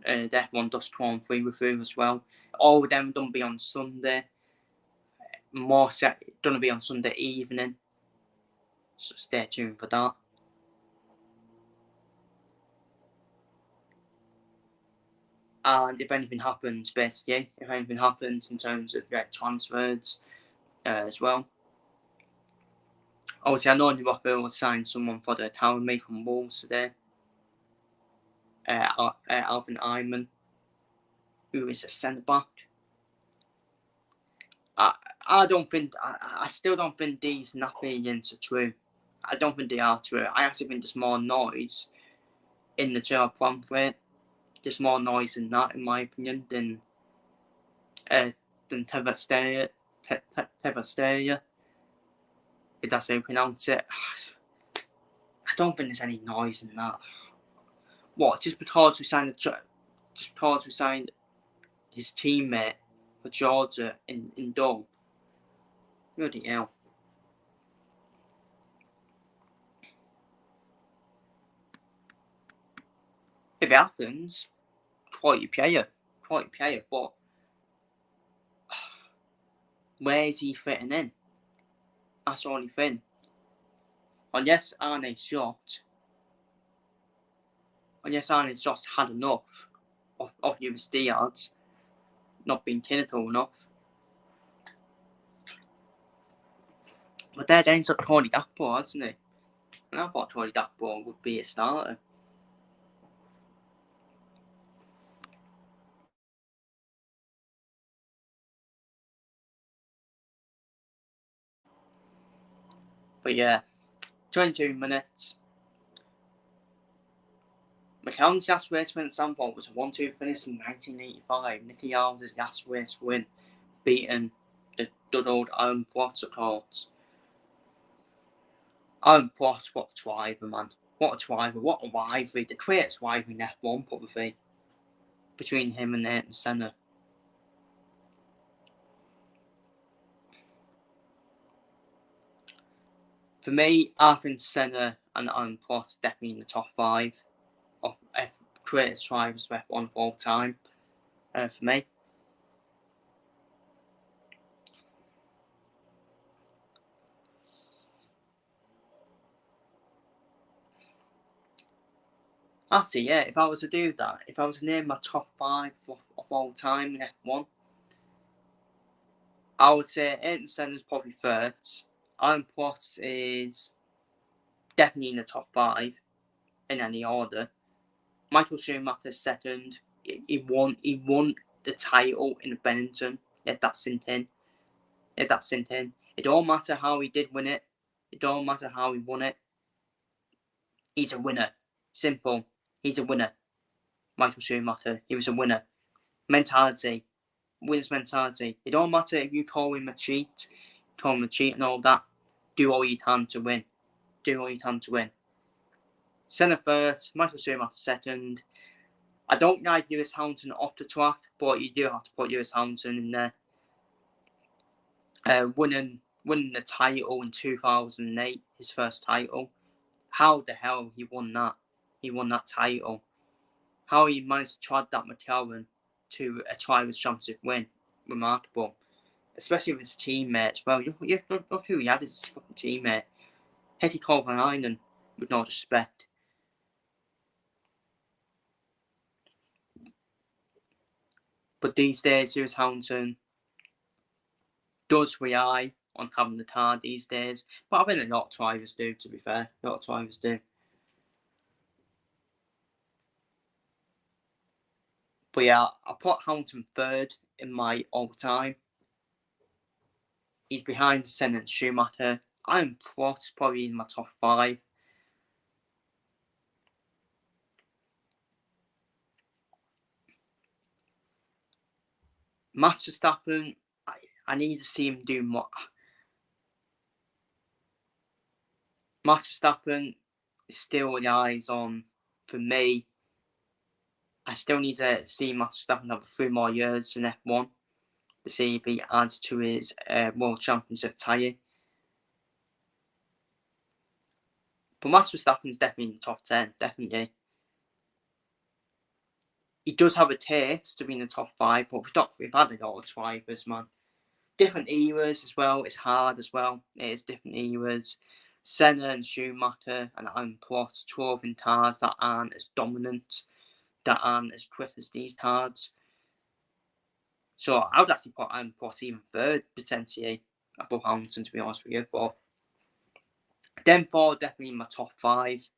the F1 Dust Grand Prix review as well. All of them gonna be on Sunday. More set gonna be on Sunday evening, so stay tuned for that. And if anything happens, basically, if anything happens in terms of transfers as well. Obviously, I know Liverpool signed someone for the academy from Wolves today. Alvin Ayman, who is a centre back. I don't think, I still don't think these nappy are true. I don't think they are true. I actually think there's more noise in the Gerard pamphlet. There's more noise in that, in my opinion, than Tevasteria, if that's how you pronounce it. I don't think there's any noise in that. What? Just because we signed his teammate for Georgia in Dome? Bloody hell. If it happens, quality player, but where is he fitting in? That's the only thing. And yes, Arne's shots had enough of US Diaz not being clinical enough. But that ends up Tony Dakpo, hasn't he? And I thought Tony Dakpo would be a starter. But yeah, 22 minutes. McCallum's last race win at Sanford was a 1-2 finish in 1985. Nicky Alves' last race win, beating the good old Aaron Potts, of course. Aaron Potts, what a driver, man. What a driver, what a rivalry. The greatest rivalry in F1, probably, between him and Ayrton Senna. For me, I think Senna and Aaron Potts definitely in the top 5 of greatest drivers of F1 of all time, for me. Actually, yeah, if I was to do that, if I was to name my top 5 of all time in F1, I would say Ayrton Senna's probably first. Aaron Potts is definitely in the top 5 in any order. Michael Schumacher second. He won the title in Benetton. Let that sink in. It don't matter how he did win it. It don't matter how he won it. He's a winner. Simple. He's a winner. Michael Schumacher. He was a winner. Mentality. Winner's mentality. It don't matter if you call him a cheat and all that. Do all you can to win. do all you can to win. Senna first, Michael Schumacher second. I don't like Lewis Hamilton off the track, but you do have to put Lewis Hamilton in there. Winning the title in 2008, his first title. How the hell he won that? He won that title. How he managed to trod that McLaren to a Drivers' Championship win, remarkable. Especially with his teammates. Well, look who he had as his fucking teammate. Hetty Kovalainen, with no respect. But these days, Lewis Hamilton does rely on having the car these days. But I think a lot of drivers do, to be fair. A lot of drivers do. But yeah, I put Hamilton third in my all-time. He's behind Senna and Schumacher. I'm Prost, probably in my top 5. Max Verstappen, I need to see him do more. Max Verstappen is still the eyes on, for me. I still need to see Max Verstappen have a few more years in F1 to see if he adds to his World Championship tie. But Max Verstappen's definitely in the top 10, definitely. He does have a taste to be in the top 5, but we've had a lot of drivers, man. Different eras as well. It's hard as well. It is different eras. Senna and Schumacher and Alain Prost drove in cars that aren't as dominant, that aren't as quick as these cars. So I would actually put Alain Prost even third, potentially, above Hamilton, to be honest with you. But them 4 definitely in my top 5.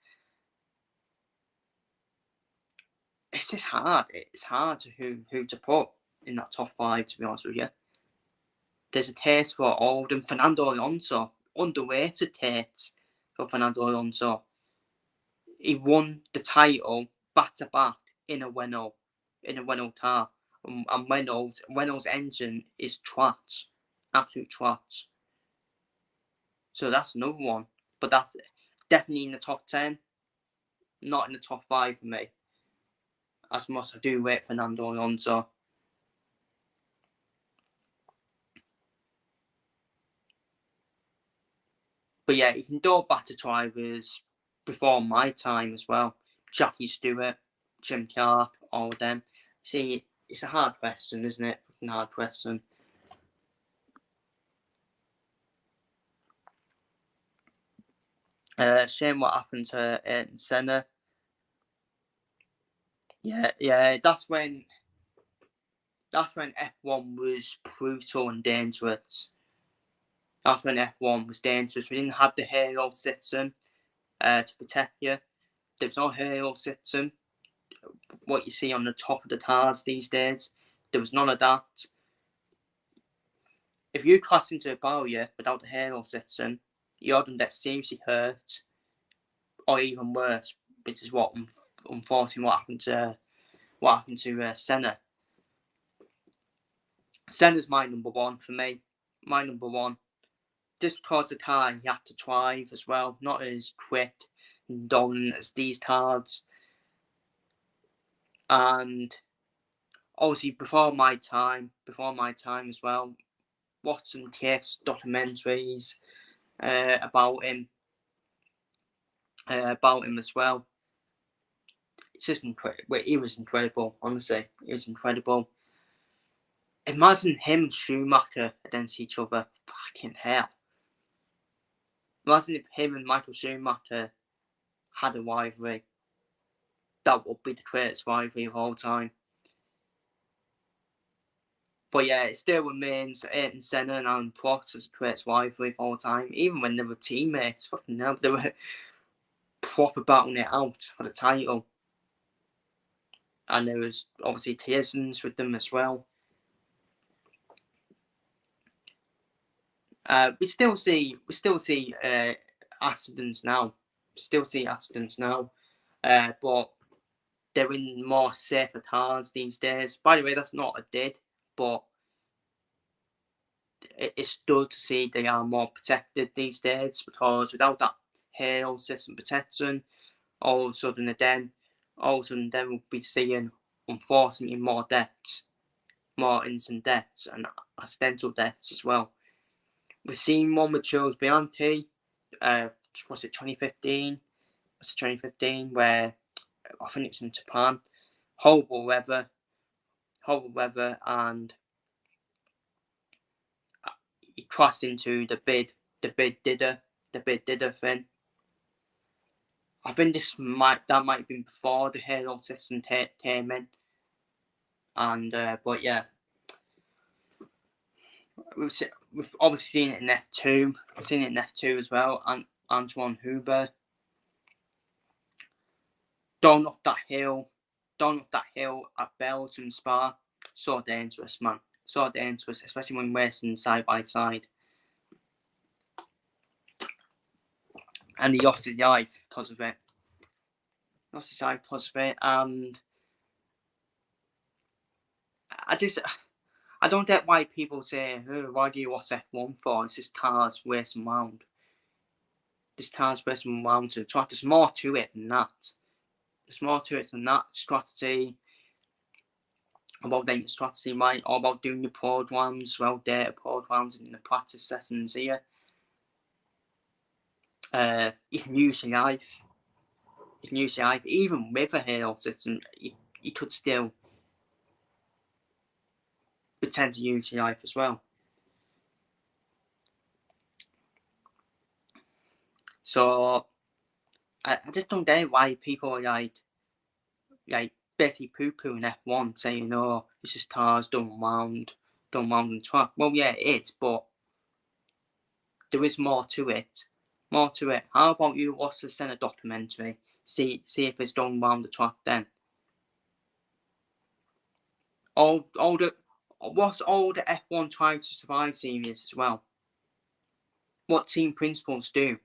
It's just hard. It's hard to who to put in that top 5, to be honest with you. There's a taste for all of them. Fernando Alonso, underrated taste for Fernando Alonso. He won the title back to back in a Renault car. And Renault's engine is trash, absolute trash. So that's another one. But that's definitely in the top 10, not in the top 5 for me. As much as I do rate Fernando Alonso. But yeah, you can go back to drivers before my time as well. Jackie Stewart, Jim Clark, all of them. See, it's a hard question, isn't it? Fucking hard question. Shame what happened to Ayrton Senna. Yeah, that's when F1 was brutal and dangerous. That's when F1 was dangerous. We didn't have the halo system to protect you. There was no halo system. What you see on the top of the cars these days, there was none of that. If you cross into a barrier without the halo system, you're going to get seriously hurt, or even worse, which is what unfortunately what happened to Senna. Senna's my number 1 for me. My number 1. Just because the car he had to drive as well, not as quick and dominant as these cars. And obviously before my time as well, watching clips, documentaries about him as well. It's just incredible. He was incredible, honestly. He was incredible. Imagine him and Schumacher against each other. Fucking hell. Imagine if him and Michael Schumacher had a rivalry. That would be the greatest rivalry of all time. But yeah, it still remains Ayrton Senna and Alain Prost as the greatest rivalry of all time. Even when they were teammates, fucking hell, they were proper battling it out for the title. And there was obviously Pearsons with them as well. We still see accidents now. But they're in more safer cars these days. By the way, that's not a did, but it's good to see they are more protected these days, because without that hail system protection, all of a sudden then we'll be seeing, unfortunately, more deaths, more instant deaths and accidental deaths as well. We've seen one with Shrewsbury Auntie, was it 2015? Was it 2015 where I think it's in Japan? Horrible weather, and he crossed into the bid didder thing. I think that might have been before the Halo system came in, and but yeah, we've obviously seen it in F2. We've seen it in F2 as well, and Antoine Huber going up that hill at Belgium Spa. So dangerous, man. So dangerous, especially when racing side by side. And he lost his life because of it. And I don't get why people say, oh, why do you watch F1 for? It's just cars racing around. There's more to it than that. Strategy. About getting your strategy right, or about doing your programs, data programs in the practice settings here. You can use your life. Even with a Halo system, you could still pretend to use your life as well. So I just don't get why people are like basically poo-pooing F1, saying, "Oh, it's just cars done round the track." Well, yeah, it is, but there is more to it. How about you watch the Senna documentary? See if it's done round the track then. Watch all the F1 Try to Survive series as well. What team principals do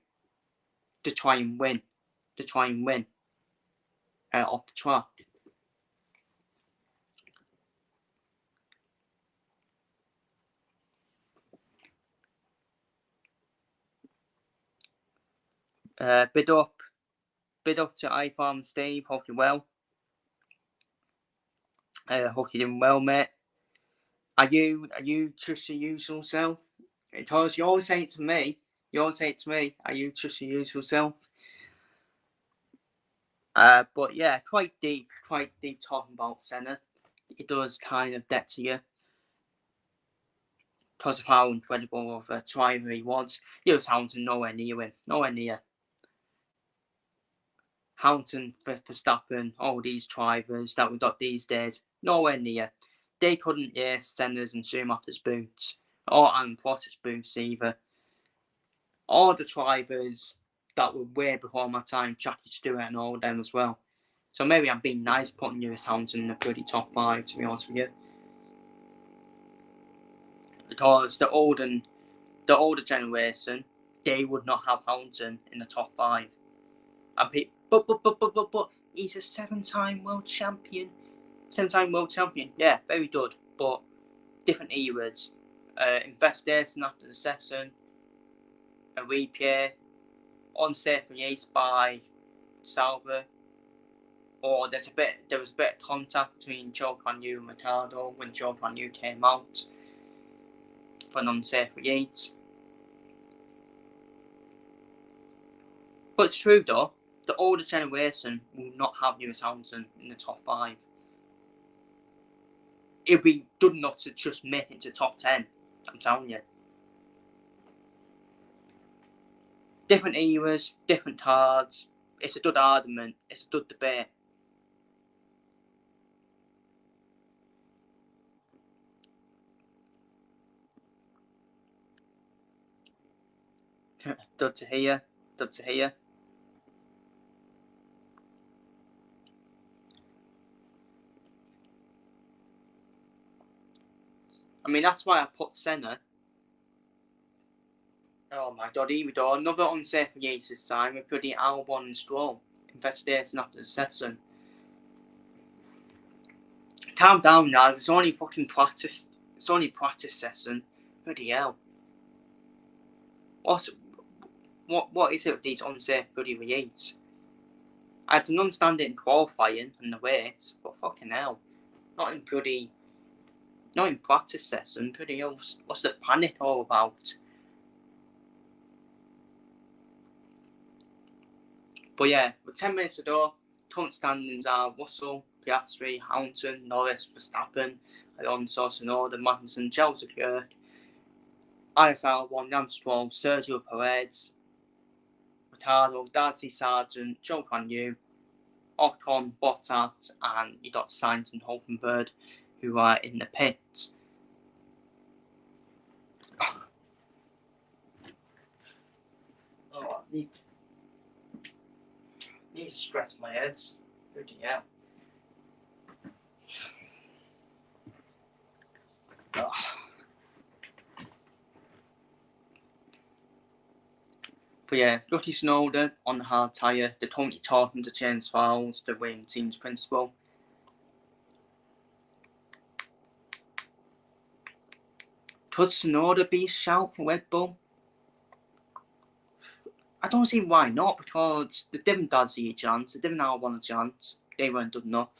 to try and win off the track. Bid up to iFarm Steve. Hope you're well. Hope you're doing well, mate. Are you just your usual self? Because you always say it to me. Are you just your usual self? But yeah, quite deep talking about Senna. It does kind of get to you because of how incredible of a driver he was. Lewis Hamilton nowhere near him. Hamilton, Verstappen, all these drivers that we've got these days, nowhere near. They couldn't race Senna's and Schumacher's boots, and Prost's boots either. All the drivers that were way before my time, Jackie Stewart and all of them as well. So maybe I'm being nice putting Lewis Hamilton in the bloody top 5, to be honest with you. Because the older generation, they would not have Hamilton in the top 5. But he's a 7-time world champion. Yeah, very good. But different eras. Investigation after the session. A repair. Unsafe race by Sauber. Or there was a bit of contact between Joe Yu and Ricardo when Joe Yu came out for an unsafe race. But it's true though, the older generation will not have Lewis Hamilton in the top 5. It'll be good enough to just make it to top 10, I'm telling you. Different eras, different cards. It's a good argument. It's a good debate. Good to hear. I mean, that's why I put Senna. Oh my god, here we go. Another unsafe race this time with bloody Albon and Stroll. Investigation after the session. Calm down, Naz. It's only fucking practice. It's only practice session. Bloody hell. What's what is it with these unsafe bloody reheats? I can understand it in qualifying and the weights, but fucking hell, not in practice session. Bloody hell, what's the panic all about? But yeah, with 10 minutes to go, current standings are Russell, Piastri, Hamilton, Norris, Verstappen, Alonso, Tsunoda, Magnussen, Chelsea, Leclerc, ISR1, Lance Stroll, Sergio Perez, Ricardo, Darcy Sargent, Joe Canyu, Ocon, Bottas, and you got Sainz and Hulkenberg, who are in the pits. Oh, I need to stress my head. Bloody hell. Oh. But yeah, Lucky Snowden on the hard tyre. They're currently talking to change fouls, the Williams team's principal. Could Tsunoda be a shout for Red Bull? I don't see why not, because they didn't Dazzy a chance, they didn't Albon a chance, they weren't good enough.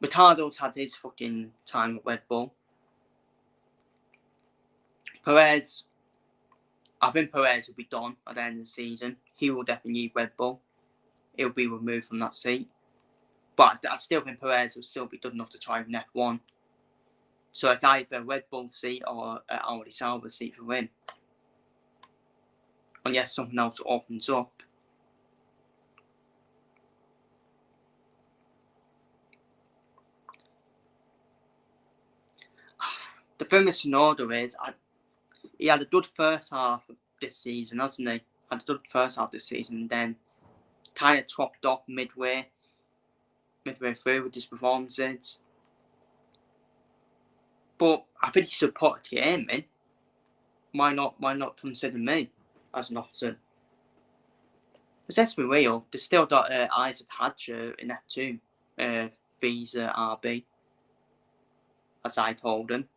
Ricardo's had his fucking time at Red Bull. Perez, I think Perez will be done at the end of the season. He will definitely leave Red Bull. He'll be removed from that seat. But I still think Perez will still be good enough to try and F1. So it's either a Red Bull seat or an Audi Sauber seat for him. Unless something else opens up. The thing with Tsunoda is, he had a good first half of this season, hasn't he? Had a good first half this season, and then kind of dropped off midway through with his performances. But I think he should put a game in. Why not consider me as an option? Because let's be real, they still got Isaac Hadger in F2, Visa RB, as I told him.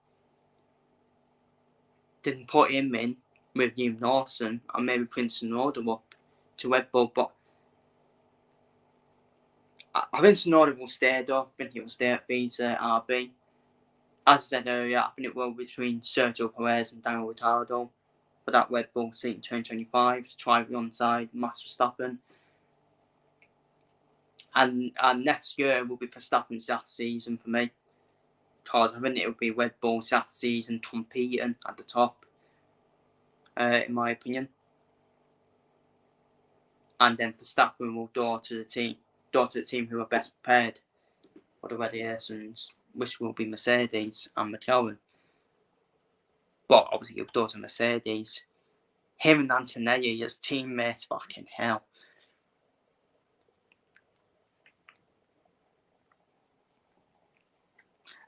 Didn't put him in with Hugh Norton and maybe Prince Tsunoda up to Red Bull, but I think Tsunoda will stay though. I think he will stay at Visa RB. As I said earlier, I think it will be between Sergio Perez and Daniel Ricciardo for that Red Bull seat in 2025 to try alongside Max Verstappen. And next year will be Verstappen's last season for me, because I think it will be Red Bull's last season competing at the top, in my opinion. And then Verstappen will go to the team who are best prepared for the ready lessons, which will be Mercedes and McLaren. Well, obviously he'll go to Mercedes. Him and Antonelli as teammates, fucking hell.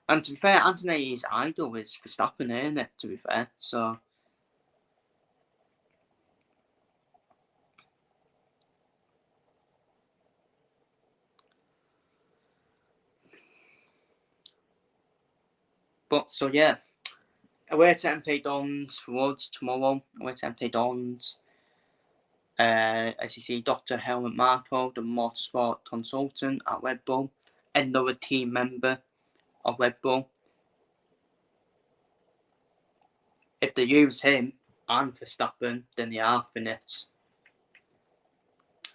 And to be fair, Antonelli's idol is Verstappen, isn't it? To be fair, so. But so yeah, away to MK Dons for us tomorrow. Away to MK Dons. As you see, Dr. Helmut Marko, the motorsport consultant at Red Bull, another team member of Red Bull. If they use him and Verstappen, then they are finished.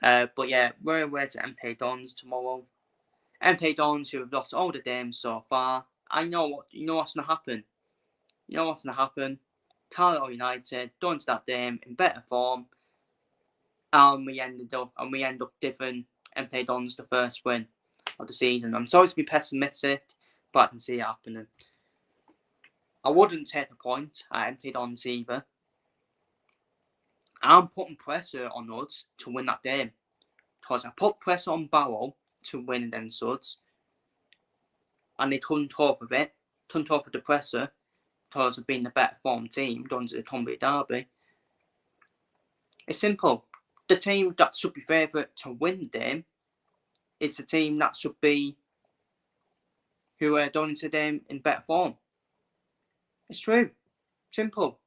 But yeah, we're away to MK Dons tomorrow. MK Dons, who have lost all the games so far. I know what's gonna happen. You know what's gonna happen. Carlisle United don't start them in better form, and we end up giving MK Dons the first win of the season. I'm sorry to be pessimistic, but I can see it happening. I wouldn't take a point at MK Dons either. I'm putting pressure on us to win that game, because I put pressure on Barrow to win against us, and they couldn't cope with it, couldn't cope with the pressure, because of being the better form team going to the Cumbria Derby. It's simple. The team that should be favourite to win the game is the team that should be who are going into the game in better form. It's true. Simple.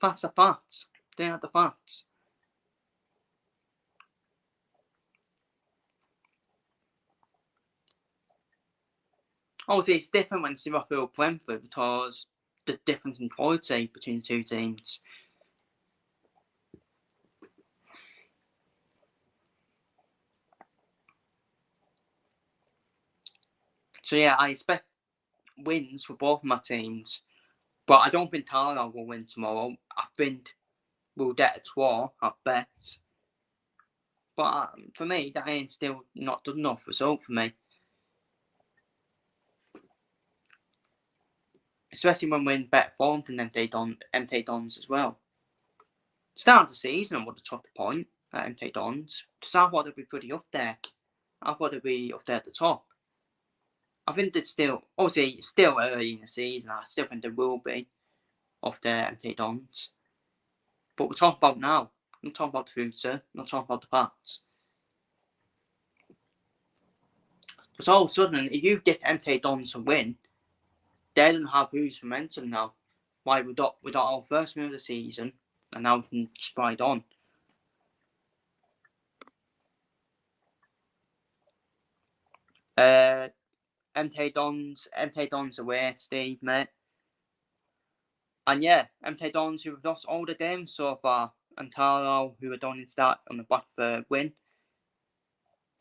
That's the facts. They are the facts. Obviously, it's different when it's Liverpool Brentford because the difference in quality between the two teams. So yeah, I expect wins for both of my teams, but I don't think Carlisle will win tomorrow. I think we'll get a draw at best. But for me, that ain't still not good enough result for me. Especially when we're in better form than MT Dons as well. Start of the season, I would have took the point at MT Dons. Because I thought they'd be pretty up there. I thought they'd be up there at the top. I think they'd still, obviously, it's still early in the season. I still think they will be up there at MT Dons. But we're talking about now. I'm not talking about the future. I'm not talking about the past. Because all of a sudden, if you get MT Dons to win, they don't have huge momentum now. Why we got our first win of the season, and now we can stride on. MT Dons away, Steve, mate. And yeah, MT Dons who have lost all the games so far, and Carlisle who are done in start on the back of a win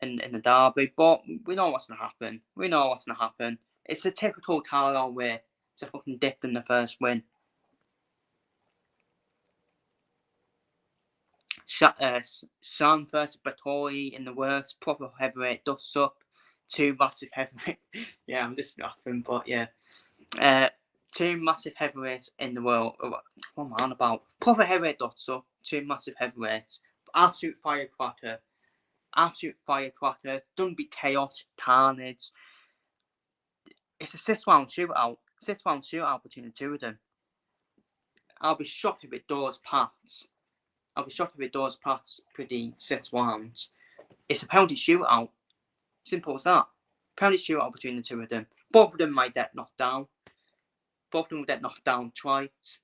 in the derby. But we know what's going to happen. It's a typical Carlisle way to fucking dip in the first win. Sam versus Batoi in the worst, proper heavyweight dust up. Two massive heavyweight. Yeah, I'm just laughing, but yeah. Two massive heavyweights in the world. What am I on about? Proper heavyweight dust up. Two massive heavyweights. Absolute firecracker. Don't be chaos, carnage. It's a 6-round shootout. 6-round shootout between the two of them. I'll be shocked if it does pass. Pretty 6 rounds. It's a penalty shootout. Simple as that. Penalty shootout between the two of them. Both of them might get knocked down. Both of them will get knocked down twice.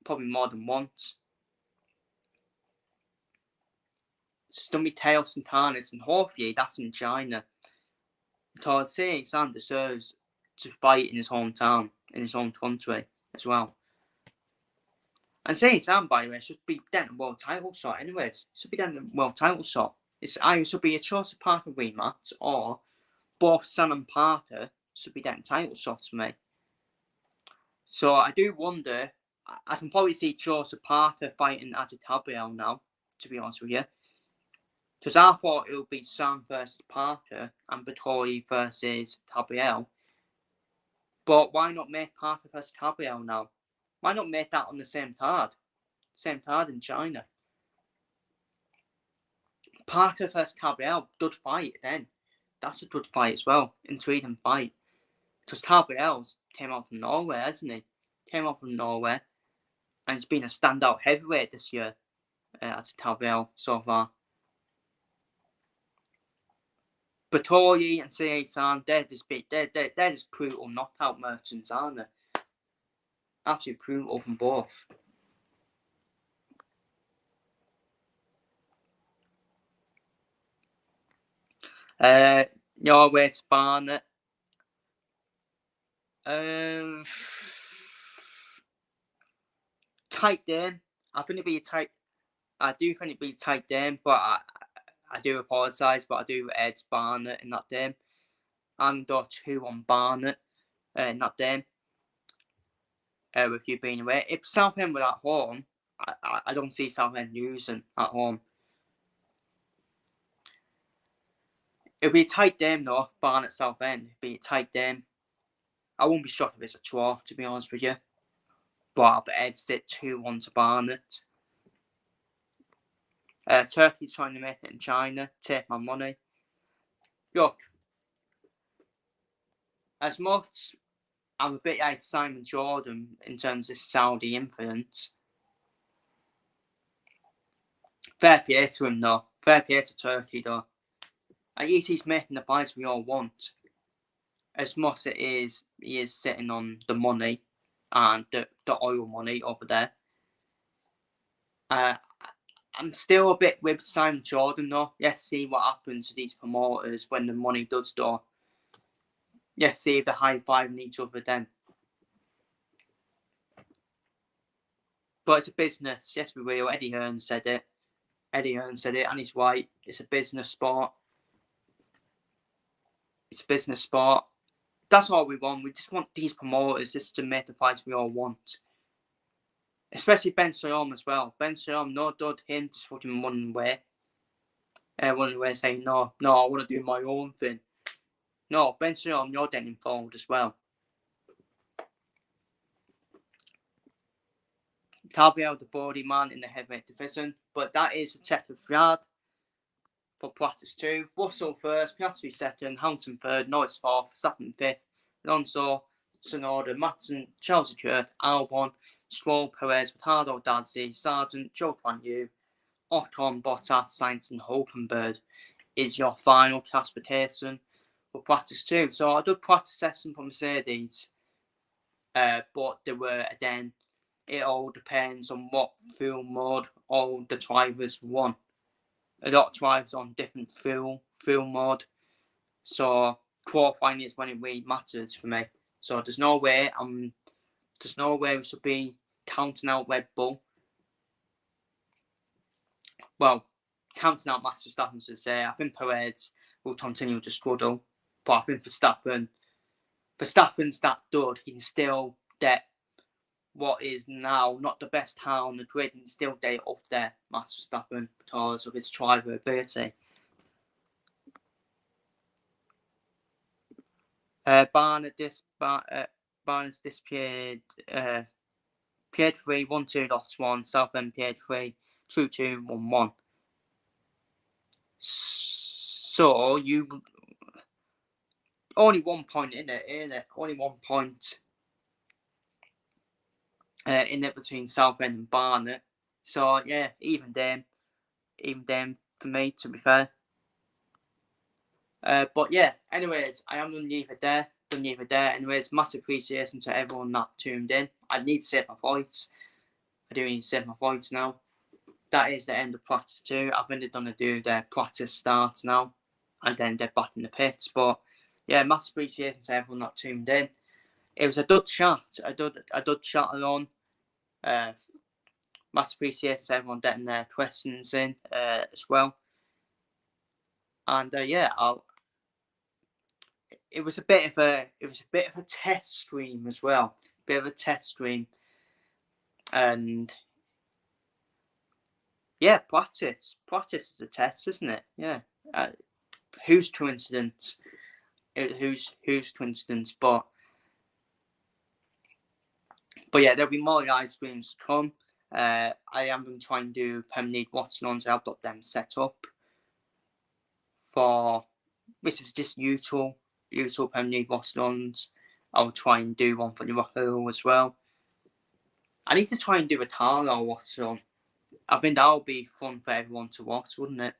Probably more than once. Stummy Tails and Tarnets and hopefully that's in China. Because say Sam deserves to fight in his hometown, in his own country as well. And saying Sam, by the way, should be getting a world title shot anyways. Should be getting a world title shot. It's either should be a Chelsea Parker rematch or both Sam and Parker should be getting title shots for me. So I do wonder, I can probably see Chelsea Parker fighting Adi Gabriel now, to be honest with you. Because I thought it would be Sam versus Parker and Batoi versus Gabriel. But why not make Parker versus Gabriel now? Why not make that on the same card? Same card in China. Parker versus Gabriel, good fight then. That's a good fight as well. Intriguing fight. Because Gabriel's came out from Norway, hasn't he? Came out from Norway. And he's been a standout heavyweight this year. As Gabriel so far. Batoi and C8 they're just brutal knockout merchants, aren't they? Absolutely brutal from both. Norway to Barnet. Tight game. I think it'd be a tight. I do think it'd be a tight game, but I do apologise, but I do edge Barnet in that game. I'm got 2 on Barnet in that game. With you being away. If Southend were at home, I don't see Southend losing at home. It'll be a tight game though, Barnet Southend. It'll be a tight game. I won't be shocked if it's a draw, to be honest with you. But I've edged it 2-1 to Barnet. Turkey's trying to make it in China. Take my money. Look, as much I'm a bit like Simon Jordan in terms of Saudi influence. Fair play to him though. Fair play to Turkey though. At least he's making the fights we all want. As much as he is sitting on the money. and the oil money over there. I'm still a bit with Simon Jordan though. Let's see what happens to these promoters when the money does go. Let's see if they're high-fiving each other then. But it's a business. Yes, we will. Eddie Hearn said it. And he's right. It's a business sport. That's all we want. We just want these promoters just to make the fights we all want. Especially Ben Shalom as well. Ben Shalom, no dud, him just fucking running away. Saying, no, I want to do my own thing. No, Ben Shalom, you're getting involved as well. Gabriel the body man in the heavyweight division, but that is a check of Fjord for Practice 2. Russell first, Piastri second, Hampton third, Norris fourth, Verstappen fifth, Alonso, Tsunoda, Matson, Charles Leclerc, Albon, Stroll, Perez, Ricardo, Dazzi, Sargent, Joe Yu, Ocon, Bottas, Sainz and Hulkenberg is your final classification for Practice 2. So I did practice session for Mercedes, but there were, again, it all depends on what fuel mode all the drivers want. A lot of drivers on different fuel mode. So qualifying is when it really matters for me. So there's no way we should be counting out Red Bull. Well, counting out Max Verstappen to say, I think Perez will continue to struggle. But I think Verstappen's that good. He can still get what is now not the best car on the grid and still get up there, Max Verstappen, because of his driver ability. Barnes displayed Pied 3, 1, 2, lots 1, Southend Pied 3, 2, 2, 1, 1. So you only 1 point in it? Only 1 point in it between Southend and Barnet. So yeah, even them for me, to be fair. But yeah, anyways, I am done neither there. Anyways, massive appreciation to everyone that tuned in. I need to save my voice. I do need to save my voice now. That is the end of practice 2. I think they're going to do their practice start now, and then they're back in the pits. But yeah, massive appreciation to everyone that tuned in. It was a good chat. I did chat along. Massive appreciation to everyone getting their questions in as well. And yeah, it was a bit of a test stream as well. And yeah, practice is a test, isn't it? Yeah. Whose coincidence? Whose coincidence? But yeah, there'll be more live streams to come. I am going to try and do Premier League Watchalongs. I've got them set up for, this is just YouTube Premier League Watchalongs. I'll try and do one for Liverpool as well. I need to try and do a Taro Watchalong. I think that would be fun for everyone to watch, wouldn't it?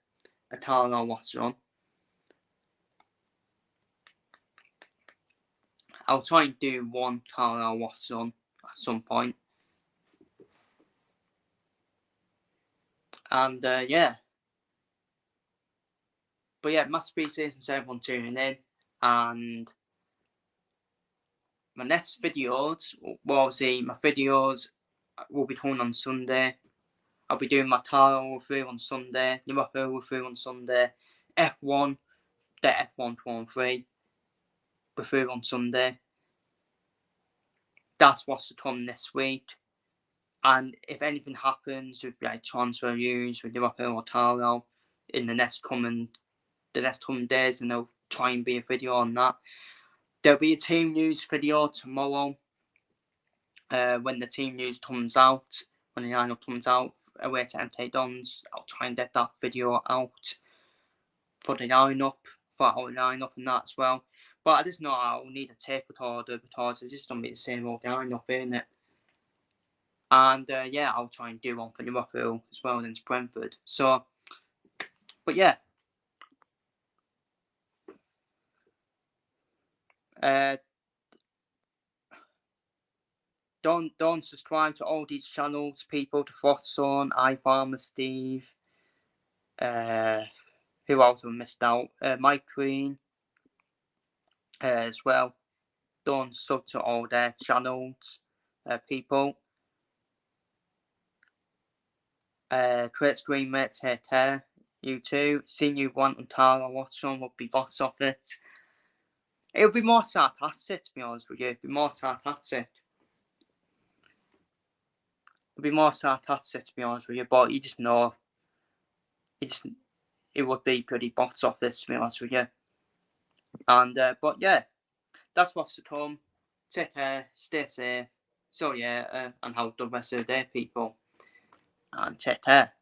A Taro Watchalong. I'll try and do one Taro Watchalong at some point. And yeah. But yeah, massive appreciation to everyone tuning in. And my next videos, well, obviously my videos will be coming on Sunday. I'll be doing my Taro review on Sunday, Liverpool review on Sunday, F1, the F1 23 review on Sunday. That's what's to come this week. And if anything happens with like transfer news with Liverpool or Taro in the next coming days, and there'll try and be a video on that. There'll be a team news video tomorrow. When the team news comes out, when the lineup comes out, away to MK Dons, I'll try and get that video out for the lineup, for our lineup and that as well. But I just know I'll need a tape recorder because it's just going to be the same old lineup, isn't it? And yeah, I'll try and do one for Liverpool as well against Brentford. So, but yeah. don't subscribe to all these channels, people. To Watchalong, iFarmer Steve. Who else have I missed out? Mike Queen. As well. Don't sub to all their channels, people. Chris Greenmate, take care. You too. Seeing you want and Tara Watchalong would be boss of it. It would be more sarcastic, to be honest with you. It'd be more sarcastic. It'd be more sarcastic, to be honest with you. But you just know, it would be pretty box office, to be honest with you. And but yeah, that's what's to come. Take care, stay safe. So yeah, and have the rest of the day, people. And take care.